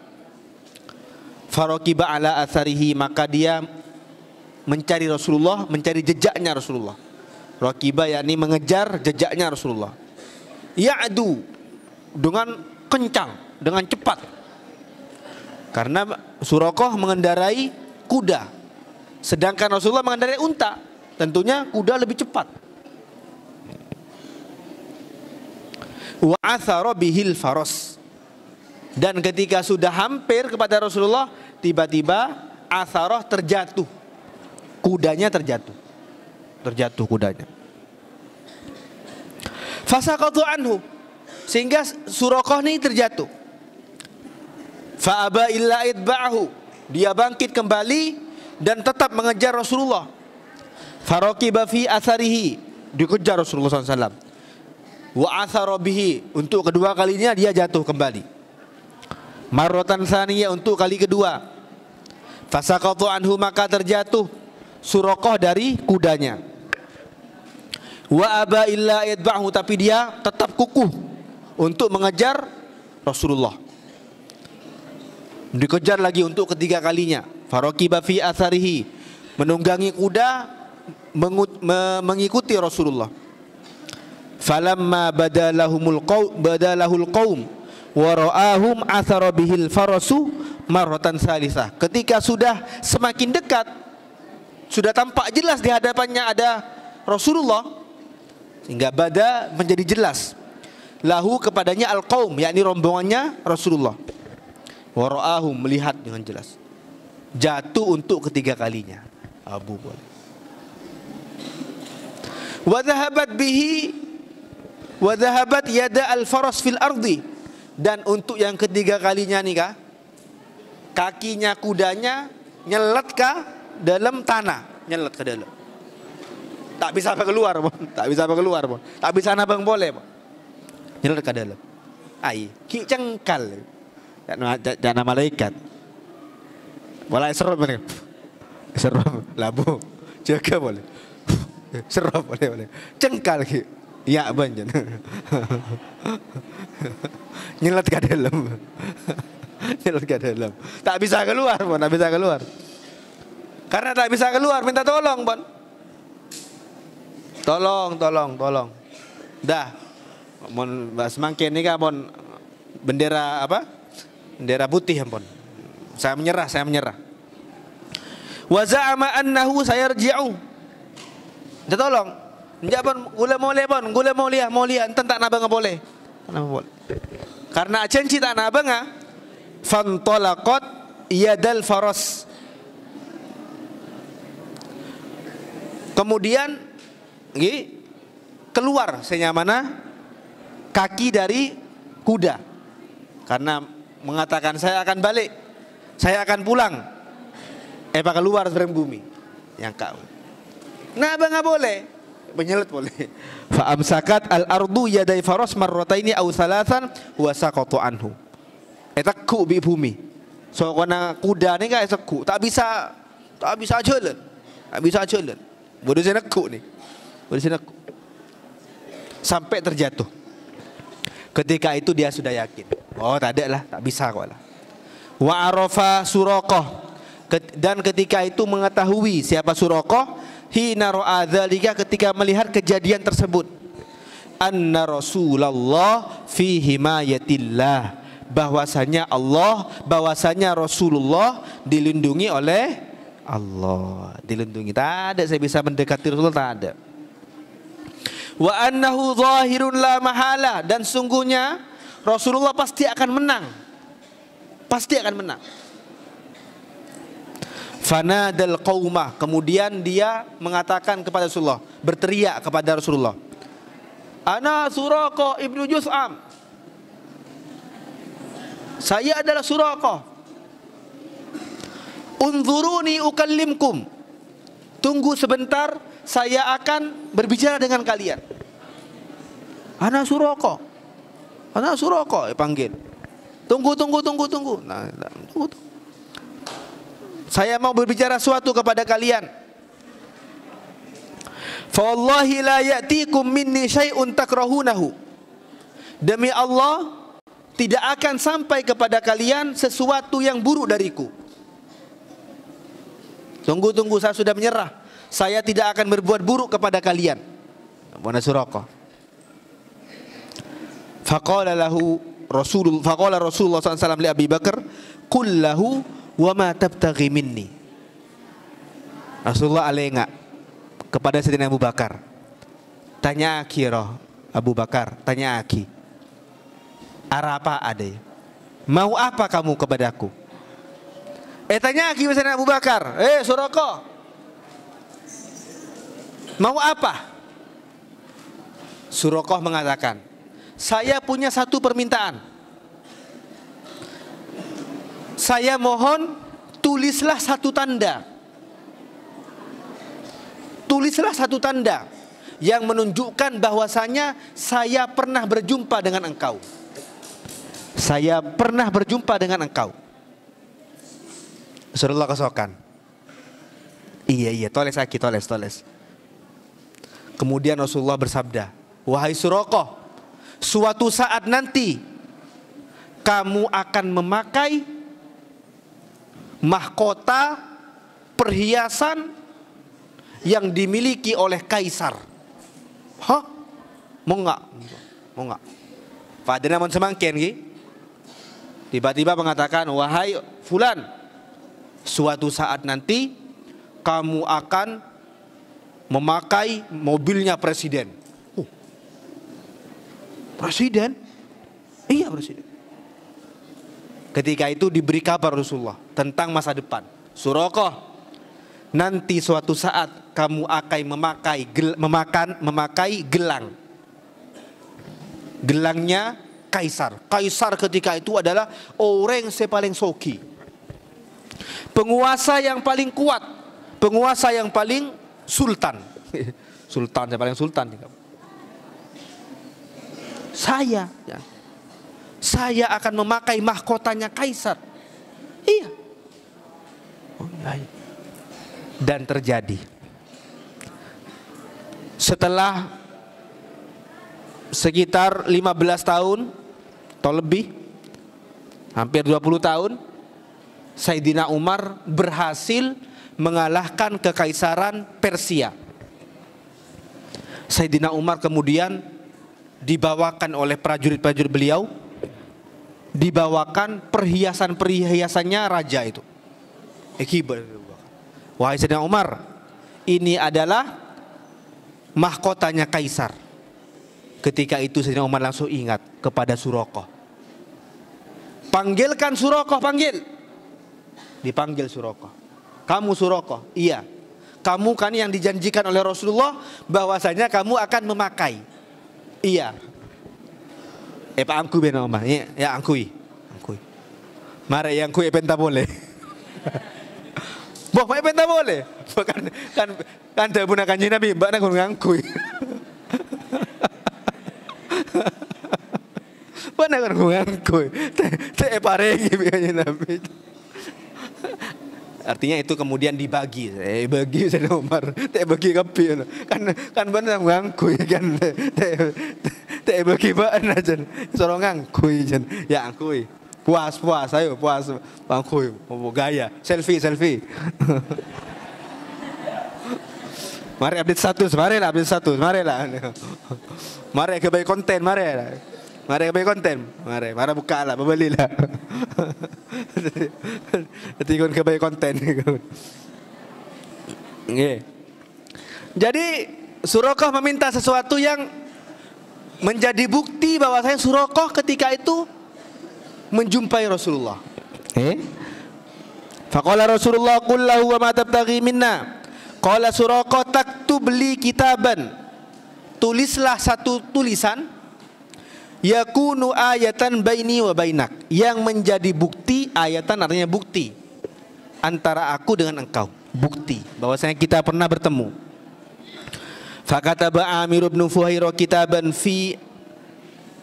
Faraqiba ala atharihi, maka dia mencari Rasulullah, mencari jejaknya Rasulullah. Raqiba yakni mengejar jejaknya Rasulullah. Ya'du, dengan kencang, dengan cepat. Karena Suraqah mengendarai kuda, sedangkan Rasulullah mengendarai unta. Tentunya kuda lebih cepat. Wa athara bihil faras, dan ketika sudah hampir kepada Rasulullah, tiba-tiba atharah terjatuh. Kudanya terjatuh kudanya. Fasaqatu anhu, sehingga Suraqah ini terjatuh. Fa aba illa itba'ahu, dia bangkit kembali dan tetap mengejar Rasulullah. Faraqiba fi atharihi, dikejar Rasulullah SAW. Wa athara bihi, untuk kedua kalinya dia jatuh kembali. Marratan tsaniyah, untuk kali kedua. Fasaqatu anhu, maka terjatuh Suraqah dari kudanya. Wa aba illa yatba'hu, tapi dia tetap kukuh untuk mengejar Rasulullah. Dikejar lagi untuk ketiga kalinya. Faraqiba fi atharihi, menunggangi kuda, mengikuti Rasulullah. Falamma badalahul qaum wa ra'ahum athara bihil farasu marratan salisah. Ketika sudah semakin dekat, sudah tampak jelas di hadapannya ada Rasulullah, sehingga bada menjadi jelas. lahu kepadanya al-qaum, yakni rombongannya Rasulullah. Wa ra'ahum, melihat dengan jelas. Jatuh untuk ketiga kalinya. Abu boleh. Wa dhahabat bihi wa dhahabat yada al-faras fil ardi, dan untuk yang ketiga kalinya nih kah, kakinya kudanya nyelet kah dalam tanah, nyelet ke dalam. Tak bisa keluar, Bon. Tak bisa keluar, Bon. Tak bisa nabang boleh, Bon. Nyelet ke dalam. Ai, ki cengkal. Jangan malaikat. Boleh serot boleh. Serot labu. Jaga boleh. Serot boleh. Cengkal ki. Ya banjen. Nyelet ke dalam. Nyelet ke dalam. Tak bisa keluar, Bon. Tak bisa keluar. Karena tak bisa keluar, minta tolong, Bon. Tolong. Dah. Mon semakin ni kan, Bon. Bendera apa? Bendera putih, Bon. Saya menyerah. Wa za'ama annahu sayarji'u. Minta tolong. Bon, gula mau lihat, enten tak nabang boleh. Karena cenci tak nabang, fantalaqat yadal faras. Kemudian keluar senyamana kaki dari kuda, karena mengatakan saya akan balik, saya akan pulang. Pak keluar dari bumi yang kau. Nah, nggak boleh, menyelet boleh. Fa amsakat al ardu yadai faras marrataini aw thalathan wa saqatu anhu. Takku bi bumi. So kana kuda ni kan sekuk, tak bisa jalan. Tak bisa jalan. Bodoh saya nekuk ni. Sampai terjatuh. Ketika itu dia sudah yakin. Oh, tak ada lah, tak bisa kok lah. Wa arafa Suraqah, dan ketika itu mengetahui siapa Suraqah, hina ra'a dzalika, ketika melihat kejadian tersebut, anna Rasulullah fi himayatillah, bahwasanya Rasulullah dilindungi oleh Allah, dilindungi. Tak ada saya bisa mendekati Rasulullah, tak ada. Wa annahu zahirun la mahala, dan sungguhnya Rasulullah pasti akan menang. Fanadal qaumah, kemudian dia mengatakan kepada Rasulullah, berteriak kepada Rasulullah, ana Suraqah ibnu Jus'am, saya adalah Suraqah. Unzuruni ukallimkum, tunggu sebentar, saya akan berbicara dengan kalian. Ana Suraqah, panggil. Tunggu. Nah, tunggu. Saya mau berbicara sesuatu kepada kalian. Fa wallahi la ya'tikum minni syai'un takrahunahu. Demi Allah, tidak akan sampai kepada kalian sesuatu yang buruk dariku. Tunggu, saya sudah menyerah. Saya tidak akan berbuat buruk kepada kalian. Mana Suraqah. Faqala Rasulullah SAW li Abi Bakar, qul lahu wa ma tabtaghi minni. Rasulullah alengak kepada Sayyidina Abu Bakar. Tanya aki Abu Bakar, tanya aki. Arah apa ada? Mau apa kamu kepadaku? Tanya aki Sayyidina Abu Bakar. Suraqah, mau apa? Suraqah mengatakan, saya punya satu permintaan. Saya mohon tulislah satu tanda. Tulislah satu tanda yang menunjukkan bahwasanya saya pernah berjumpa dengan engkau. Saya pernah berjumpa dengan engkau. Rasulullah kesokan. Iya, toles. Kemudian Rasulullah bersabda, wahai Suraqah, suatu saat nanti kamu akan memakai mahkota perhiasan yang dimiliki oleh kaisar. Hah? Mau enggak? Padahal namun semangkin ki. Tiba-tiba mengatakan, wahai fulan, suatu saat nanti kamu akan memakai mobilnya presiden. Presiden? Iya presiden. Ketika itu diberi kabar Rasulullah tentang masa depan. Suraqah, nanti suatu saat kamu akan memakai gelang. Gelangnya kaisar. Kaisar ketika itu adalah orang yang paling soki, penguasa yang paling kuat, penguasa yang paling sultan. Sultan yang paling sultan. Saya akan memakai mahkotanya kaisar. Iya. Oh, iya. Dan terjadi. Setelah sekitar 15 tahun atau lebih, hampir 20 tahun, Sayyidina Umar berhasil mengalahkan kekaisaran Persia. Sayyidina Umar kemudian dibawakan oleh prajurit-prajurit beliau, dibawakan perhiasan-perhiasannya raja itu. Wahai Sayyidina Umar, ini adalah mahkotanya kaisar. Ketika itu Sayyidina Umar langsung ingat kepada Suraqah. Panggilkan Suraqah, panggil. Dipanggil Suraqah. Kamu Suraqah? Iya. Kamu kan yang dijanjikan oleh Rasulullah bahwasanya kamu akan memakai. Iya. Pak angku ben Umar. Ya angkui. Angkui. Mare yang angkui penta boleh. Boh, mai penta boleh. Kan tabuna kanjeng Nabi, mbak nak ngangkui. Mana kan ngangkui. Teh paregi kanjeng Nabi. Artinya itu kemudian dibagi. Bagi Sayyidina Umar. Teh bagi kapi. Kan benar ngangkui kan. Teh bagi bahan aja. Sorong ngangkui jan. Ya angkui. Puas, ayo puas. Angkui. Mau gaya. Selfie. Mari update status, mari lah. Mari ke bayi konten, mari ke bayi konten. Mari buka lah, belilah. Nanti kon ke bayi konten. Jadi Suraqah meminta sesuatu yang menjadi bukti bahwasanya Suraqah ketika itu menjumpai Rasulullah. Faqala Rasulullah qul lahu wa ma tabtaghi minna. Qala Suraqah taktub li kitaban. Tulislah satu tulisan yakunu ayatan baini wa bainak, yang menjadi bukti. Ayatan artinya bukti antara aku dengan engkau, bukti bahwasanya kita pernah bertemu. Fakataba Amir bin Fuhairah kitaban fi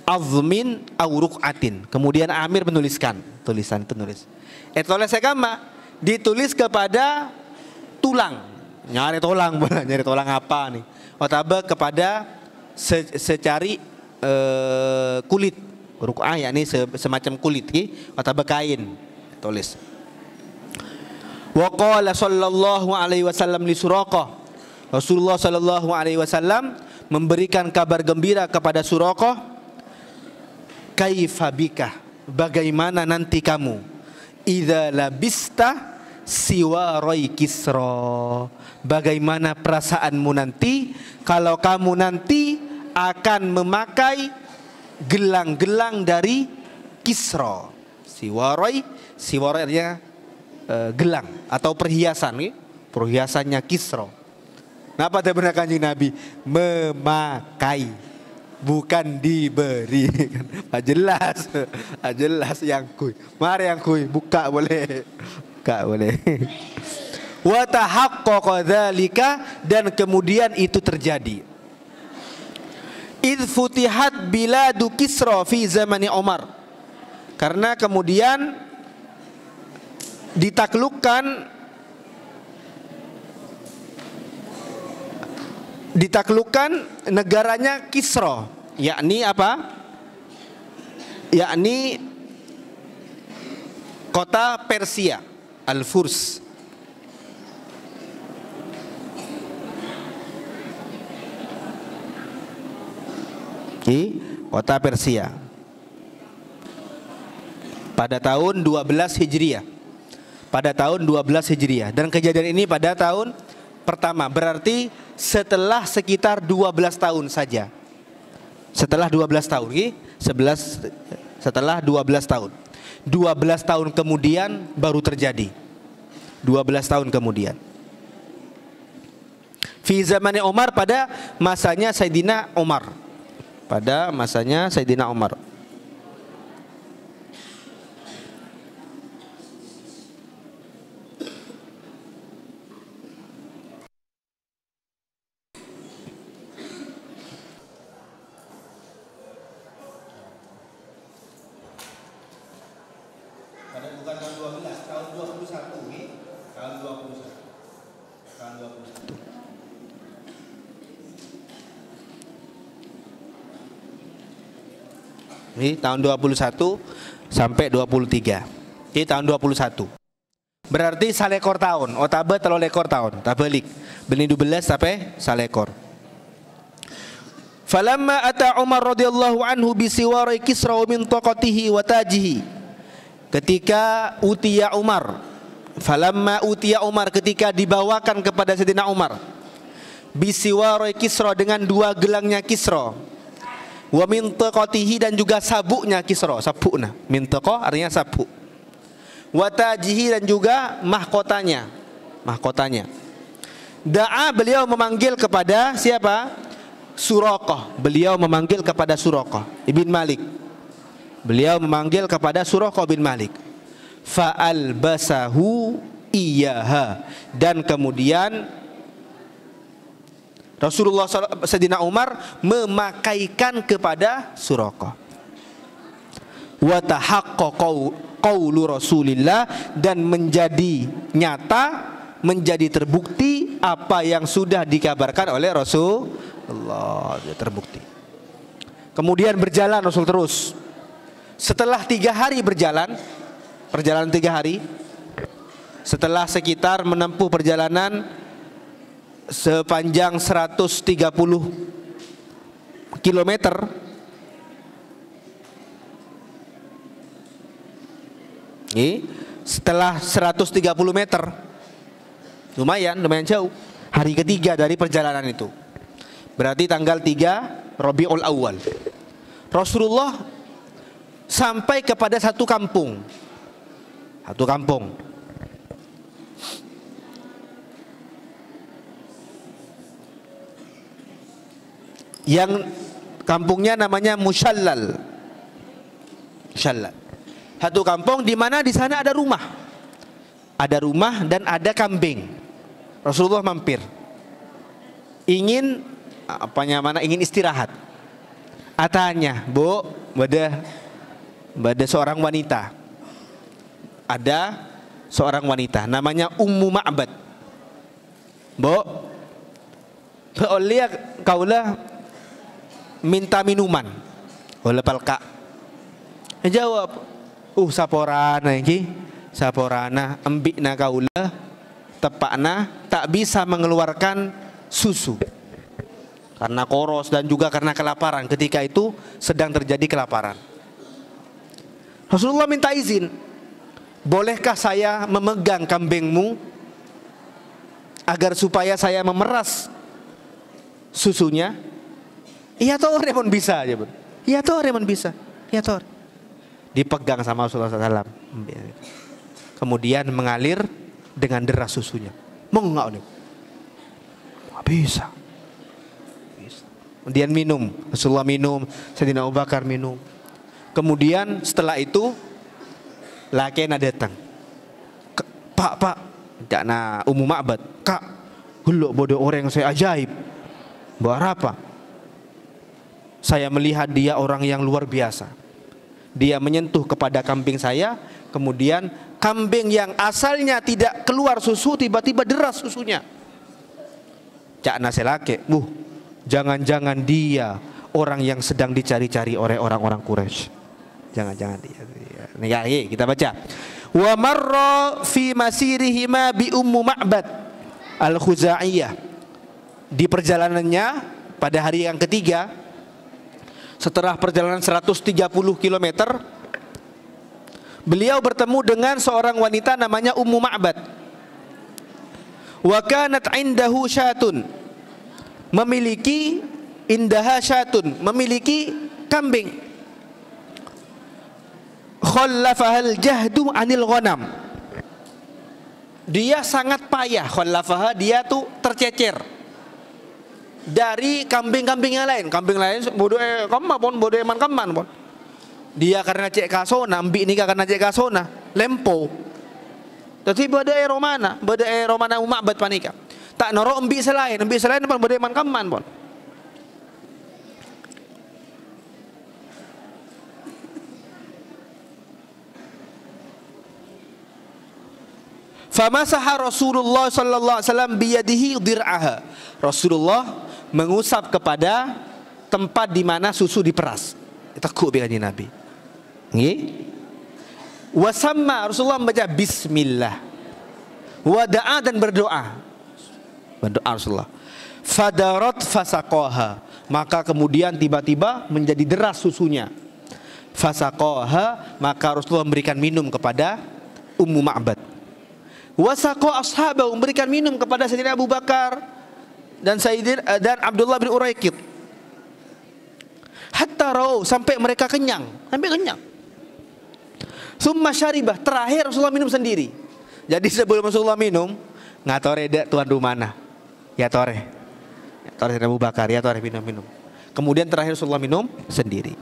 azmin aw ruqatin. Kemudian Amir menuliskan tulisan penulis. Tulis agama ditulis kepada tulang. Nyari tulang apa nih? Otaba kepada secari kulit. Ruq'ah yakni semacam kulit otaba kain. Tulis. Wa qala sallallahu alaihi wasallam li Suraqah. Rasulullah sallallahu alaihi wasallam memberikan kabar gembira kepada Suraqah. Kaifa bika, bagaimana nanti kamu? Idza labista siwarai Kisra, bagaimana perasaanmu nanti kalau kamu nanti akan memakai gelang-gelang dari Kisra. Siwarai artinya gelang atau perhiasan, perhiasannya Kisra. Kenapa dia benar kanjeng Nabi? Memakai, bukan diberi. Jelas yang kui. Mari yang kui, buka boleh. Wa tahaqqaqa dzalika, dan kemudian itu terjadi. Idz futihat biladu Kisra fi zamani Umar, karena kemudian ditaklukkan negaranya Kisra, yakni apa? Yakni kota Persia, Al-Furs. Kota Persia pada tahun 12 Hijriah. Pada tahun 12 Hijriah, dan kejadian ini pada tahun pertama, berarti setelah sekitar 12 tahun saja. Setelah 12 tahun, setelah 12 tahun. 12 tahun kemudian baru terjadi. 12 tahun kemudian. Fi zamani Umar, pada masanya Sayyidina Umar. Pada masanya Sayyidina Umar. Bukan tahun 12, tahun 21 nih. Tahun 21. Tahun 21. Ini tahun 21 sampai 23. Ini tahun 21. Berarti salekor tahun. Otabe telo lekor tahun. Tabalik. Beni 12 sampai salekor. Falamma ata Umar radhiyallahu anhu bisiwari Kisra wa min taqatihi wa tajihi. Ketika utia Umar, falamma utia Umar, ketika dibawakan kepada Sayyidina Umar, bisiwari Kisra, dengan dua gelangnya Kisra, wa min taqatihi, dan juga sabuknya Kisra, sabukna, min taqa artinya sabuk, wa tajihi, dan juga mahkotanya, mahkotanya. Da'a, beliau memanggil kepada siapa? Suraqah. Beliau memanggil kepada Suraqah ibn Malik. Beliau memanggil kepada Suraqah bin Malik. Fa'albasahu iyaha, dan kemudian Rasulullah Sayyidina Umar memakaikan kepada Suraqah. Wa tahaqqaqa qaulu Rasulillah, dan menjadi nyata, menjadi terbukti apa yang sudah dikabarkan oleh Rasulullah, terbukti. Kemudian berjalan Rasul terus. Setelah 3 hari berjalan, perjalanan 3 hari, setelah sekitar menempuh perjalanan sepanjang 130 kilometer, setelah 130 meter, lumayan jauh, hari ketiga dari perjalanan itu, berarti tanggal 3 Rabiul Awal, Rasulullah sampai kepada satu kampung. Satu kampung. Yang kampungnya namanya Mushallal. Mushallal. Satu kampung di mana di sana ada rumah. Ada rumah dan ada kambing. Rasulullah mampir. Ingin ingin istirahat. Atanya, Bu, ada seorang wanita. Ada seorang wanita namanya Ummu Ma'bad. Bu, lihat kaulah minta minuman. Oleh palka. Jawab, saporana iki, saporana embikna kaulah tepakna tak bisa mengeluarkan susu. Karena koros dan juga karena kelaparan. Ketika itu sedang terjadi kelaparan. Rasulullah minta izin, bolehkah saya memegang kambingmu agar supaya saya memeras susunya? Iya toh, remon bisa aja, Bun. Iya toh, remon bisa. Iya toh. Dipegang sama Rasulullah SAW. Kemudian mengalir dengan deras susunya. Mau enggak nih? Bisa. Kemudian minum, Rasulullah minum, Sayyidina Abu Bakar minum. Kemudian setelah itu lakena datang. Pak, dakna Ummu Ma'bad. Kak, huluk bodoh orang saya ajaib. Buat apa? Saya melihat dia orang yang luar biasa. Dia menyentuh kepada kambing saya, kemudian kambing yang asalnya tidak keluar susu tiba-tiba deras susunya. Cakna selake, jangan-jangan dia orang yang sedang dicari-cari oleh orang-orang Quraisy. Jangan-jangan dia. Nih, kita baca. Wa marra fi masirihima bi Ummu Ma'bad al-Khuzaiyah. Di perjalanannya pada hari yang ketiga, setelah perjalanan 130 km, beliau bertemu dengan seorang wanita namanya Ummu Ma'bad. Wa kanat indahu syatun, memiliki indaha syatun, memiliki kambing. Khallafahal jahdu anil ghanam. Dia sangat payah, khallafaha, dia tuh tercecer dari kambing-kambing yang lain. Kambing lain bodoh kamma pon, bodoh eman kamman pon. Dia karena cek kasona, ambi ni karena cek kasona, lempo. Tapi bada romana umabad panika. Tak noro ambi selain pon bodoh eman kamman pon. Famasaha Rasulullah sallallahu alaihi wasallam biyadihi dir'aha. Rasulullah mengusap kepada tempat di mana susu diperas. Takut bikin Nabi. Nggih. Wasamma, Rasulullah membaca bismillah. Wada'a, dan berdoa. Berdoa Rasulullah. Fadarat fasaqaha. Maka kemudian tiba-tiba menjadi deras susunya. Fasaqaha, maka Rasulullah memberikan minum kepada Ummu Ma'bad. Wasaqa ashabahu, memberikan minum kepada Sayyidina Abu Bakar dan Abdullah bin Uraikid. Hatta rau, sampai mereka kenyang, Summa syaribah, terakhir Rasulullah minum sendiri. Jadi sebelum Rasulullah minum, ngatore dek tuan rumana. Ya tore Sayyidina Abu Bakar, ya tore minum. Kemudian terakhir Rasulullah minum sendiri.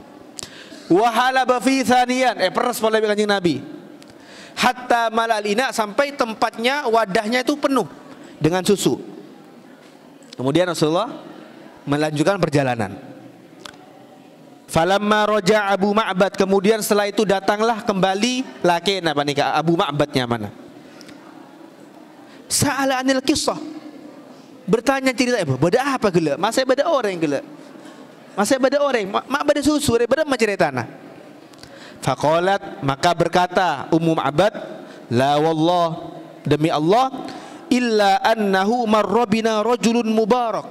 Wa halaba fi thaniyan, peras oleh Kanjeng Nabi. Hatta malalina, sampai tempatnya, wadahnya itu penuh dengan susu. Kemudian Rasulullah melanjutkan perjalanan. Falamma roja Abu Ma'bad, kemudian setelah itu datanglah kembali laki apa nih Abu Ma'badnya mana? Sa'ala anil kisah, bertanya cerita, beda apa gila? Masih beda orang gila? Masih beda orang? Mak beda susu, beda cerita tanah. Faqalat, maka berkata Ummu Ma'bad, la wallah, demi Allah, illa annahu marra bina rajulun mubarak,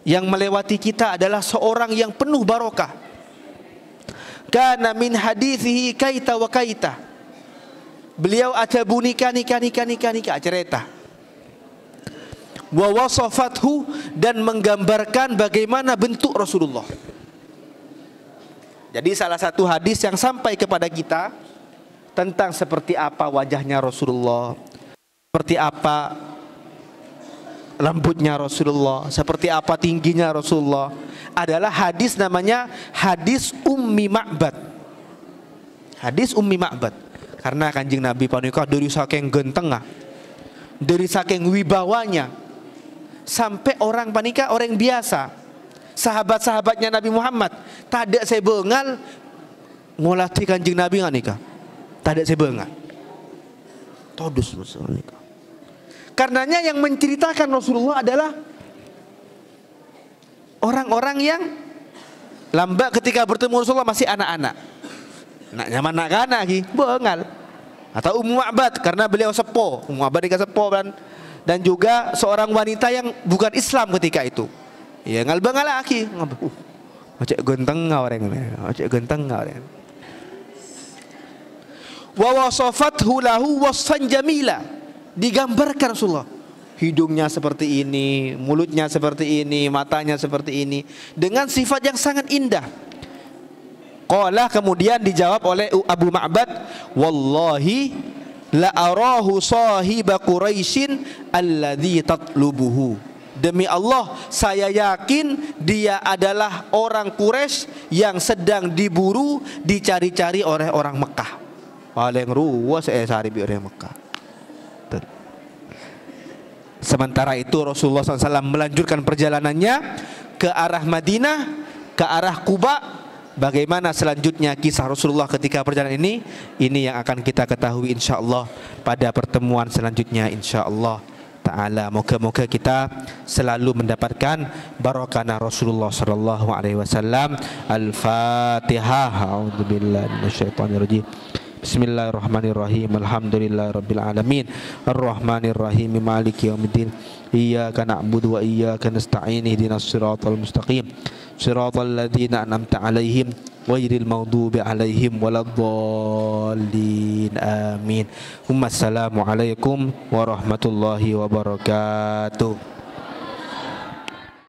yang melewati kita adalah seorang yang penuh barokah. Kana min hadithihi kaita wa kaita, beliau acabu nikah cerita. Wa wasafathu, dan menggambarkan bagaimana bentuk Rasulullah. Jadi salah satu hadis yang sampai kepada kita tentang seperti apa wajahnya Rasulullah, seperti apa rambutnya Rasulullah, seperti apa tingginya Rasulullah, adalah hadis namanya hadis Ummi Ma'bad. Hadis Ummi Ma'bad. Karena Kanjeng Nabi panika dari saking gentengah, dari saking wibawanya, sampai orang panika orang biasa, sahabat-sahabatnya Nabi Muhammad, tak ada saya bengal ngolati Kanjeng Nabi nggak nikah, tak ada saya bengal. Todus nikah. Karenanya yang menceritakan Rasulullah adalah orang-orang yang lambat ketika bertemu Rasulullah masih anak-anak. Nak nyaman nak kana lagi bengal. Atau Ummu Ma'bad karena beliau sepo, Ummu Ma'bad nikah sepo, dan juga seorang wanita yang bukan Islam ketika itu. Ya ngalbang laki, macam genteng orang, Wa wasafathu lahu wasfan jamila, digambarkan Rasulullah, hidungnya seperti ini, mulutnya seperti ini, matanya seperti ini, dengan sifat yang sangat indah. Qala, kemudian dijawab oleh Abu Ma'bad, wallahi la arahu sahiba Quraisyin alladhi tatlubuhu. Demi Allah, saya yakin dia adalah orang Quraisy yang sedang diburu, dicari-cari oleh orang Mekah. Paling ruas cari orang Mekah. Sementara itu Rasulullah SAW melanjutkan perjalanannya ke arah Madinah, ke arah Quba. Bagaimana selanjutnya kisah Rasulullah ketika perjalanan ini yang akan kita ketahui insyaallah pada pertemuan selanjutnya insyaallah ta'ala. Moga-moga kita selalu mendapatkan barakah Rasulullah sallallahu alaihi wasallam. Al-Fatihah. A'udzubillahi minasyaitonirrajim. Bismillahirrahmanirrahim. Alhamdulillahirabbil alamin. Arrahmanirrahim. Maliki yaumiddin. Iyyaka na'budu wa iyyaka nasta'in. Ihdinas siratal mustaqim. Siratal ladzina an'amta 'alaihim ghairil maghdubi 'alaihim waladdallin. Amin. Assalamualaikum warahmatullahi wabarakatuh.